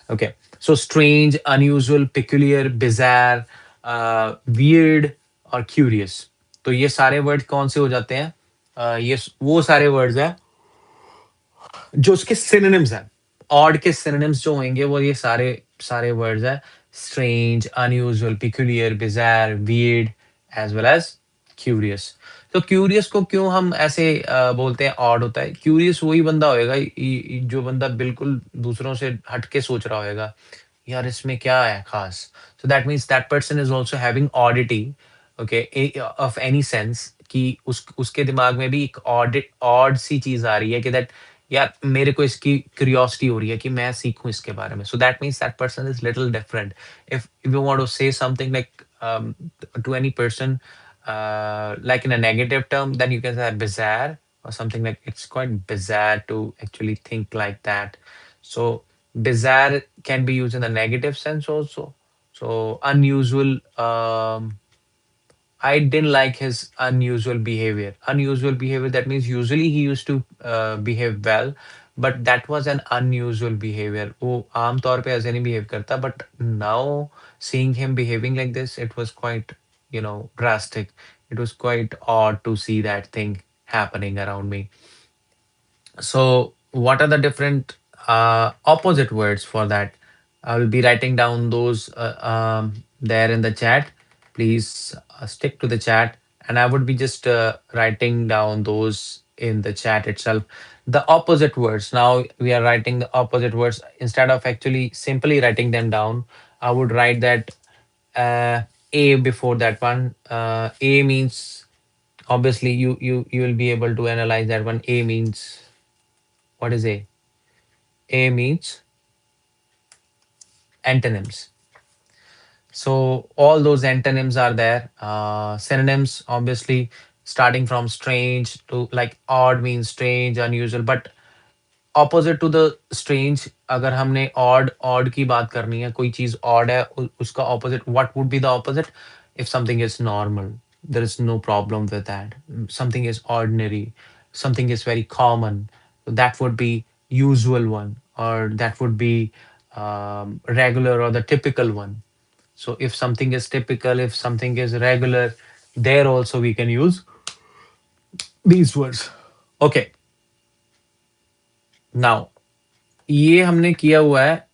Okay, so strange, unusual, peculiar, bizarre, weird और curious. तो ये सारे word कौन से हो जाते हैं? ये वो सारे वर्ड्स हैं जो उसके सिनोनिम्स हैं। ऑड के सिनोनिम्स जो होंगे वो ये सारे सारे वर्ड्स हैं। Strange, unusual, peculiar, bizarre, weird as well as curious. तो क्यूरियस को क्यों हम ऐसे बोलते हैं ऑड होता है? क्यूरियस वही बंदा होएगा जो बंदा बिल्कुल दूसरों से हट के सोच रहा होएगा, यार इसमें क्या है खास? So that means that person is also having oddity, okay, of any sense, कि उसके दिमाग में भी एक ऑड सी चीज आ रही है कि दैट यार मेरे को इसकी क्यूरियोसिटी हो रही है कि मैं सीखूं इसके बारे में। So that means that person is little different. If you want to say something like to any person like in a negative term, then you can say bizarre or something like it's quite bizarre to actually think like that. So bizarre can be used in a negative sense also. So unusual, I didn't like his unusual behavior. Unusual behavior, that means usually he used to behave well, but that was an unusual behavior. वो आम तौर पे ऐसे नहीं behave करता, but now seeing him behaving like this, it was quite, drastic. It was quite odd to see that thing happening around me. So, what are the different opposite words for that? I will be writing down those there in the chat. Please stick to the chat, and I would be just writing down those in the chat itself. The opposite words. Now we are writing the opposite words instead of actually simply writing them down. I would write that uh, a before that one. A means, obviously you will be able to analyze that one. A means, what is A? A means antonyms. So all those antonyms are there. Synonyms, obviously, starting from strange to like odd means strange, unusual. But opposite to the strange, अगर हमने odd की बात करनी है, कोई चीज odd है, उसका opposite what would be the opposite? If something is normal, there is no problem with that. Something is ordinary, something is very common, that would be usual one, और दैट वुड बी रेगुलर और the typical one. So if something is typical, if something is regular, there also we can use these words. Okay, now ये हमने किया हुआ है।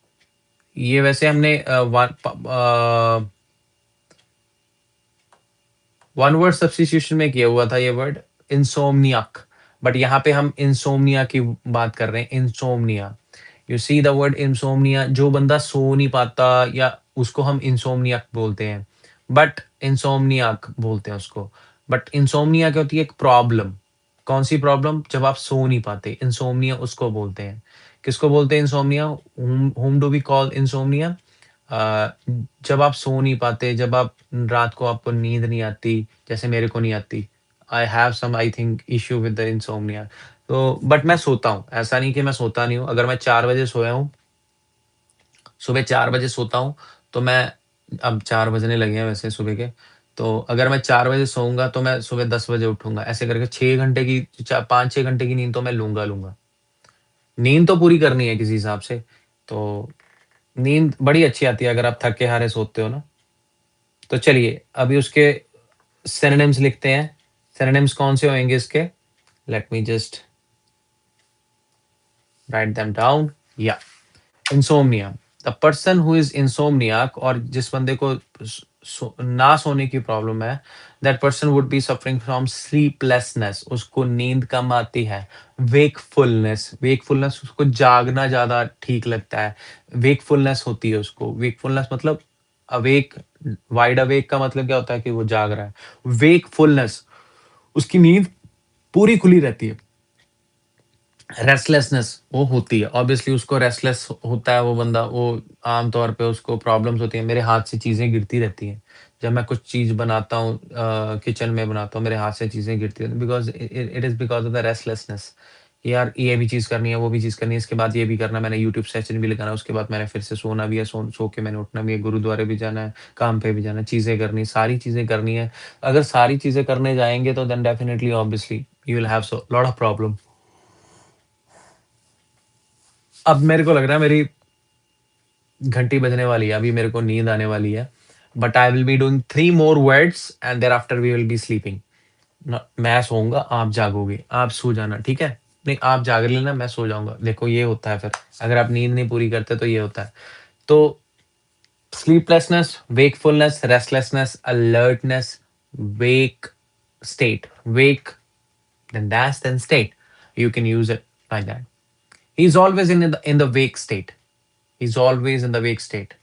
ये वैसे हमने वन वर्ड सब्स्टिट्यूशन में किया हुआ था ये वर्ड इंसोमनियाक, बट यहाँ पे हम इंसोमनिया की बात कर रहे हैं। Insomnia, you see the word insomnia, जो बंदा सो नहीं पाता या उसको हम इंसोमनियाक बोलते हैं, बट इंसोमनियाक बोलते हैं उसको। बट इंसोमनिया क्या होती है? एक प्रॉब्लम। कौन सी प्रॉब्लम? जब आप सो नहीं पाते, इंसोमनिया उसको बोलते हैं। किसको बोलते हैं insomnia? whom do we call insomnia? जब आप सो नहीं पाते, जब आप रात को आपको नींद नहीं आती, जैसे मेरे को नहीं आती। I have some I think issue with the insomnia. तो बट मैं सोता हूँ, ऐसा नहीं कि मैं सोता नहीं हूँ। अगर मैं 4 बजे सोया हूँ, सुबह 4 बजे सोता हूँ, तो मैं, अब 4 बजने लगे हैं वैसे सुबह के, तो अगर मैं 4 बजे सोऊँगा तो मैं सुबह 10 बजे उठूँगा। ऐसे करके 6 घंटे की, च 5-6 घंटे की नींद तो मैं लूँगा। नींद तो पूरी करनी है किसी हिसाब से। तो नींद बड़ी अच्छी आती है अगर आप थके-हारे सोते हो ना। तो चलिए अभी उसके सिनोनिम्स लिखते हैं। सिनोनिम्स कौन से होंगे इसके? Let me just write them down. या insomnia, the person who is insomniac, और जिस बंदे को ना सोने की प्रॉब्लम है, that person would be suffering from sleeplessness, उसको नींद कम आती है। वेकफुलनेस, वेकफुलनेस उसको जागना ज्यादा ठीक लगता है। वेकफुलनेस होती है उसको। वेकफुलनेस मतलब अवेक, वाइड अवेक का मतलब क्या होता है? कि वो जाग रहा है। वेकफुलनेस, उसकी नींद पूरी खुली रहती है। रेस्टलेसनेस वो होती है, ऑब्वियसली उसको रेस्टलेस होता है वो बंदा, वो आम तौर पे उसको प्रॉब्लम्स होती हैं। मेरे हाथ से चीज़ें गिरती रहती हैं। जब मैं कुछ चीज़ बनाता हूँ किचन में बनाता हूँ, मेरे हाथ से चीज़ें गिरती रहती हैं because it is because of the restlessness. यार ये भी चीज़ करनी है, वो भी चीज़ करनी है, इसके बाद ये भी करना है, मैंने यूट्यूब सेशन भी लगाना है, उसके बाद मैंने फिर से सोना भी है, सो के मैंने उठना भी है, गुरुद्वारे भी जाना है, काम पे भी जाना है, चीज़ें करनी है, सारी चीज़ें करनी है। अगर सारी चीज़ें करने जाएँगे तो then definitely obviously you will have so lot of problem. अब मेरे को लग रहा है मेरी घंटी बजने वाली है, अभी मेरे को नींद आने वाली है। But I will be doing 3 more words and thereafter we will be sleeping. न मैं सोऊँगा, आप जागोगे, आप सो जाना, ठीक है? नहीं, आप जाग लेना, मैं सो जाऊँगा। देखो ये होता है फिर, अगर आप नींद नहीं पूरी करते तो ये होता है। तो sleeplessness, wakefulness, restlessness, alertness, wake state. Wake, then that's then state. You can use it like that. He's always in the wake state. He's always in the wake state.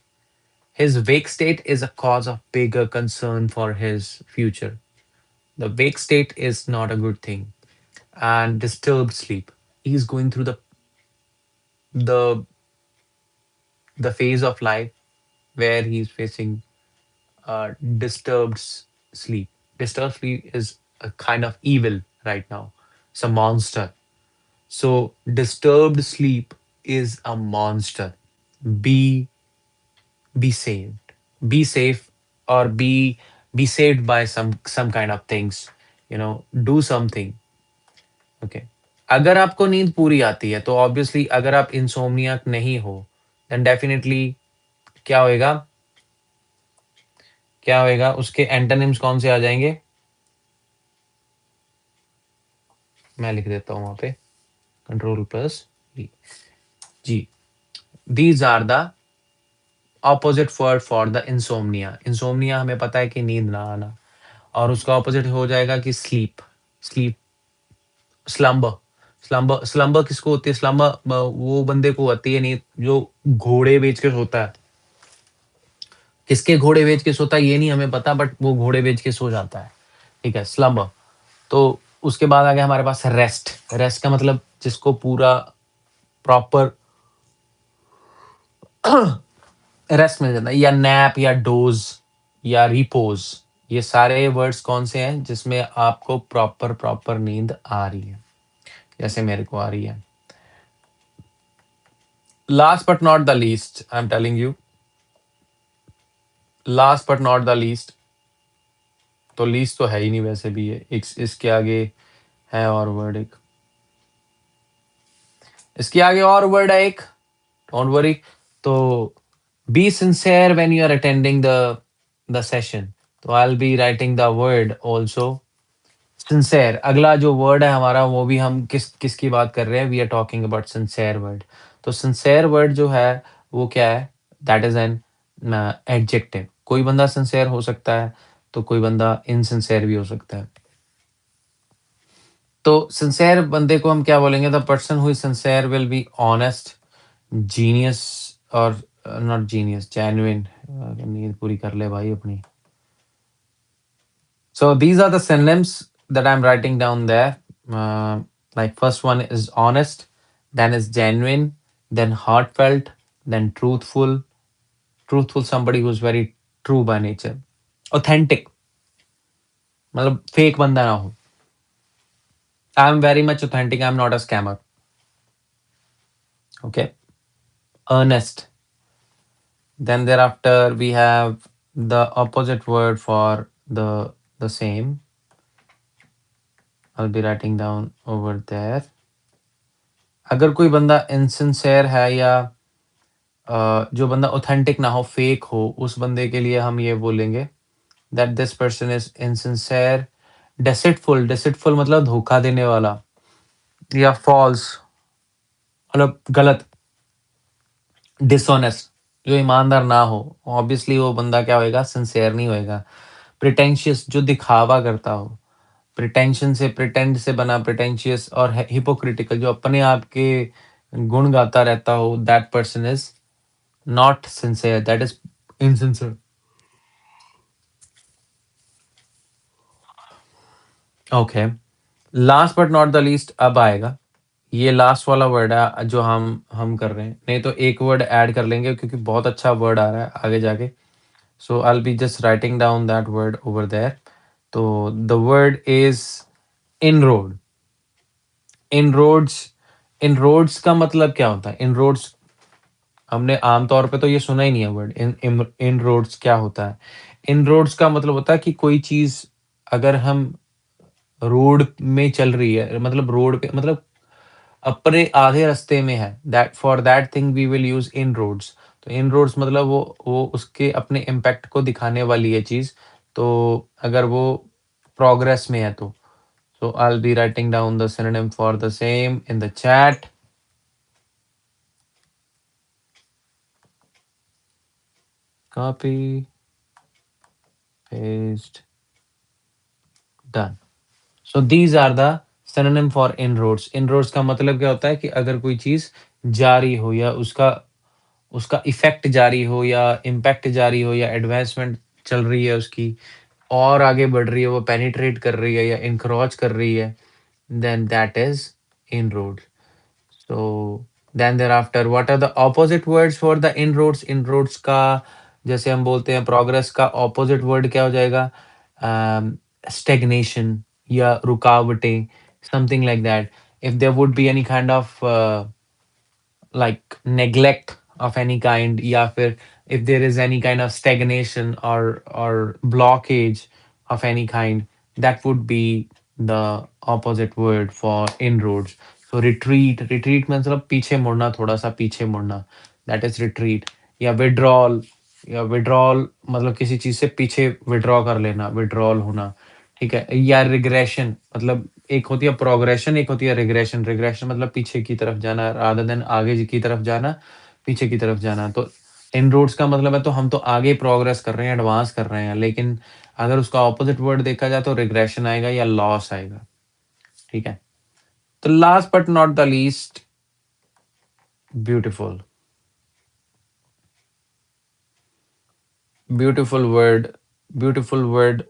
His wake state is a cause of bigger concern for his future. The wake state is not a good thing. And disturbed sleep. He's going through the the phase of life where he's facing disturbed sleep. Disturbed sleep is a kind of evil right now. It's a monster. So disturbed sleep is a monster. Be be saved, be safe, or be saved by some kind of things, do something. Okay, अगर आपको नींद पूरी आती है तो obviously अगर आप इंसोम्नियाक नहीं हो देन डेफिनेटली क्या होएगा, क्या होएगा उसके एंटोनिम्स कौन से आ जाएंगे, मैं लिख देता हूं वहां पे control plus G, these are the opposite word for the insomnia. Insomnia हमें पता है कि नींद ना आना, और उसका ऑपोजिट हो जाएगा कि स्लीप। Sleep, slumber. स्लम्बर किसको होती है? स्लम्बर वो बंदे को होती है नहीं जो घोड़े बेच के सोता है। किसके घोड़े बेच के सोता है ये नहीं हमें पता, बट वो घोड़े बेच के सो जाता है। ठीक है, स्लम्बर। तो उसके बाद आ गया हमारे पास रेस्ट। रेस्ट का मतलब जिसको पूरा प्रॉपर रेस्ट मिल जाता है, या नैप, या डोज, या रिपोज। ये सारे वर्ड्स कौन से हैं जिसमें आपको प्रॉपर प्रॉपर नींद आ रही है, जैसे मेरे को आ रही है। Last but not the least, I am telling you, last but not the least, तो लीस्ट तो है ही नहीं वैसे भी, ये इसके आगे है और वर्ड एक, इसके आगे और वर्ड है एक, डोंट वरी। तो be sincere when you are attending the session, तो I will be writing the word also sincere. अगला जो वर्ड है हमारा वो भी हम किसकी बात कर रहे हैं, we are talking about sincere word. तो सिंसेयर वर्ड जो है वो क्या है, दैट इज एन एडजेक्टिव। कोई बंदा सिंसेयर हो सकता है तो कोई बंदा इनसिंसेयर भी हो सकता है। तो सिंसेयर बंदे को हम क्या बोलेंगे, the person who is sincere will be honest, genius, और नॉट जीनियस, जेन्युइन। नींद पूरी कर ले भाई अपनी। So these are the synonyms that I'm writing down there. Like first one is honest, then is genuine, then heartfelt, then truthful. Truthful, somebody who's very true by nature. Authentic, मतलब fake बंदा ना हो. I'm very much authentic. I'm not a scammer. Okay. Earnest. Then thereafter we have the opposite word for the same. I'll be writing down over there. अगर कोई बंदा insincere है या जो बंदा ऑथेंटिक ना हो, फेक हो, उस बंदे के लिए हम ये बोलेंगे that this person is insincere. Deceitful, deceitful मतलब धोखा देने वाला, या फॉल्स मतलब गलत। डिसऑनेस्ट, जो ईमानदार ना हो, ऑब्वियसली वो बंदा क्या होएगा, सिंसियर नहीं होएगा। प्रिटेंशियस, जो दिखावा करता हो, प्रिटेंशन से, प्रिटेंड से बना प्रिटेंशियस, और हिपोक्रिटिकल, जो अपने आप के गुण गाता रहता हो, that person is not sincere, that is insincere. Okay, last but not the least अब आएगा, ये लास्ट वाला वर्ड है जो हम कर रहे हैं, नहीं तो एक वर्ड ऐड कर लेंगे क्योंकि बहुत अच्छा वर्ड आ रहा है आगे जाके। So I will be just writing down that word over there. तो the word is inroad. Inroads. Inroads का मतलब क्या होता है? इनरोड्स हमने आमतौर पे तो ये सुना ही नहीं है वर्ड। इनरोड्स क्या होता है? इनरोड्स का मतलब होता है कि कोई चीज अगर हम रोड में चल रही है, मतलब रोड पे, मतलब अपने आधे रास्ते में है, that for that thing we will use inroads. तो इन रोड्स मतलब वो उसके अपने इम्पैक्ट को दिखाने वाली है चीज। तो अगर वो प्रोग्रेस में है तो I will be writing down the synonym for the same in the chat. Copy, paste, done. So these are the synonym for inroads. Inroads का मतलब क्या होता है कि अगर कोई चीज जारी हो या उसका उसका इफेक्ट जारी हो या इम्पैक्ट जारी हो या एडवांसमेंट चल रही है उसकी, और आगे बढ़ रही है, वो पेनिट्रेट कर रही है या इंक्रोच कर रही है, then that is inroad. So then thereafter, what are the opposite words for the inroads? Inroads का जैसे हम बोलते हैं प्रोग्रेस का ऑपोजिट वर्ड क्या हो जाएगा? स्टेगनेशन या रुकावटें, something like that. If there would be any kind of like neglect of any kind, या फिर if there is any kind of stagnation or blockage of any kind, that would be the opposite word for inroads. So retreat, retreat मतलब पीछे मुड़ना, थोड़ा सा पीछे मुड़ना, that is retreat। या withdrawal, या withdrawal मतलब किसी चीज से पीछे withdraw कर लेना, withdrawal होना, ठीक है। या रिग्रेशन मतलब एक होती है प्रोग्रेशन, एक होती है रिग्रेशन। रिग्रेशन मतलब पीछे की तरफ जाना रादर देन आगे की तरफ जाना, पीछे की तरफ जाना। तो इनरूट्स का मतलब है तो हम तो आगे प्रोग्रेस कर रहे हैं, एडवांस कर रहे हैं, लेकिन अगर उसका ऑपोजिट वर्ड देखा जाए तो रिग्रेशन आएगा या लॉस आएगा, ठीक है। तो last but not the least, beautiful. Beautiful word, beautiful word.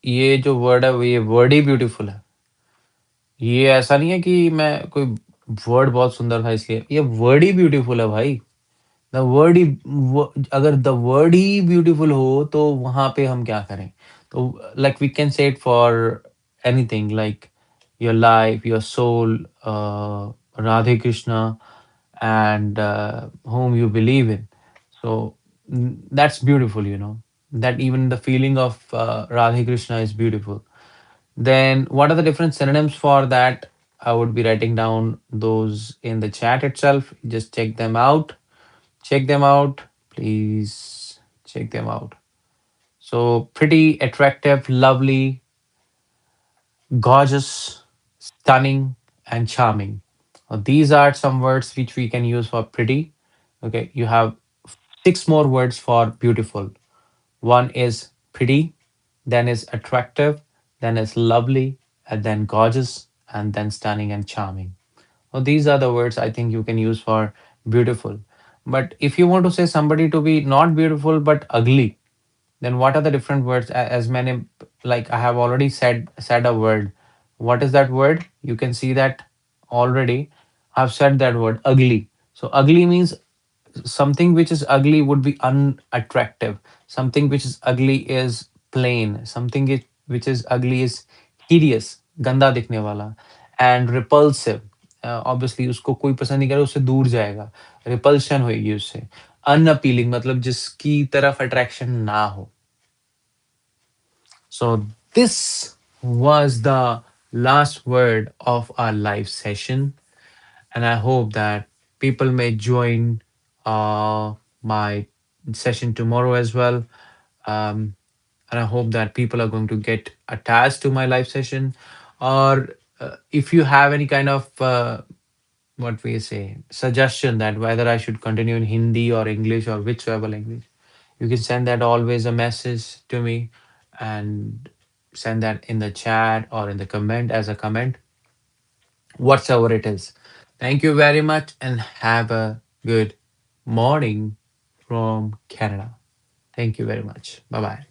ये जो वर्ड है वो ये वर्ड ही ब्यूटीफुल है। ये ऐसा नहीं है कि मैं कोई वर्ड बहुत सुंदर था इसलिए, ये वर्ड ही ब्यूटीफुल है भाई। द वर्ड ही अगर द वर्ड ही ब्यूटीफुल हो तो वहां पे हम क्या करें? तो like we can say it for anything, like your life, your soul, Radhe Krishna and whom you believe in. So that's beautiful, you know, that even the feeling of Radhe Krishna is beautiful. Then what are the different synonyms for that? I would be writing down those in the chat itself. Just check them out. Check them out. Please check them out. So pretty, attractive, lovely, gorgeous, stunning, and charming. These are some words which we can use for pretty. Okay, you have six more words for beautiful. One is pretty, then is attractive, then is lovely, and then gorgeous, and then stunning and charming. These are the words I think you can use for beautiful. But if you want to say somebody to be not beautiful but ugly, then what are the different words? As many, like I have already said a word. What is that word? You can see that already. I've said that word, ugly. So ugly means something which is ugly would be unattractive. Something which is ugly is plain. Something which is ugly is hideous, गंदा दिखने वाला, and repulsive. Obviously उसको कोई पसंद नहीं करे, उससे दूर जाएगा, रिपल्शन होगी उससे। अनअपीलिंग मतलब जिसकी तरफ अट्रैक्शन ना हो। So this was the last word of our live session, and I hope that people may join my session tomorrow as well. Um, and I hope that people are going to get attached to my live session. Or if you have any kind of what we say suggestion that whether I should continue in Hindi or English or whichever language, you can send that always a message to me and send that in the chat or in the comment as a comment, whatsoever it is. Thank you very much and have a good morning from Canada. Thank you very much. Bye bye.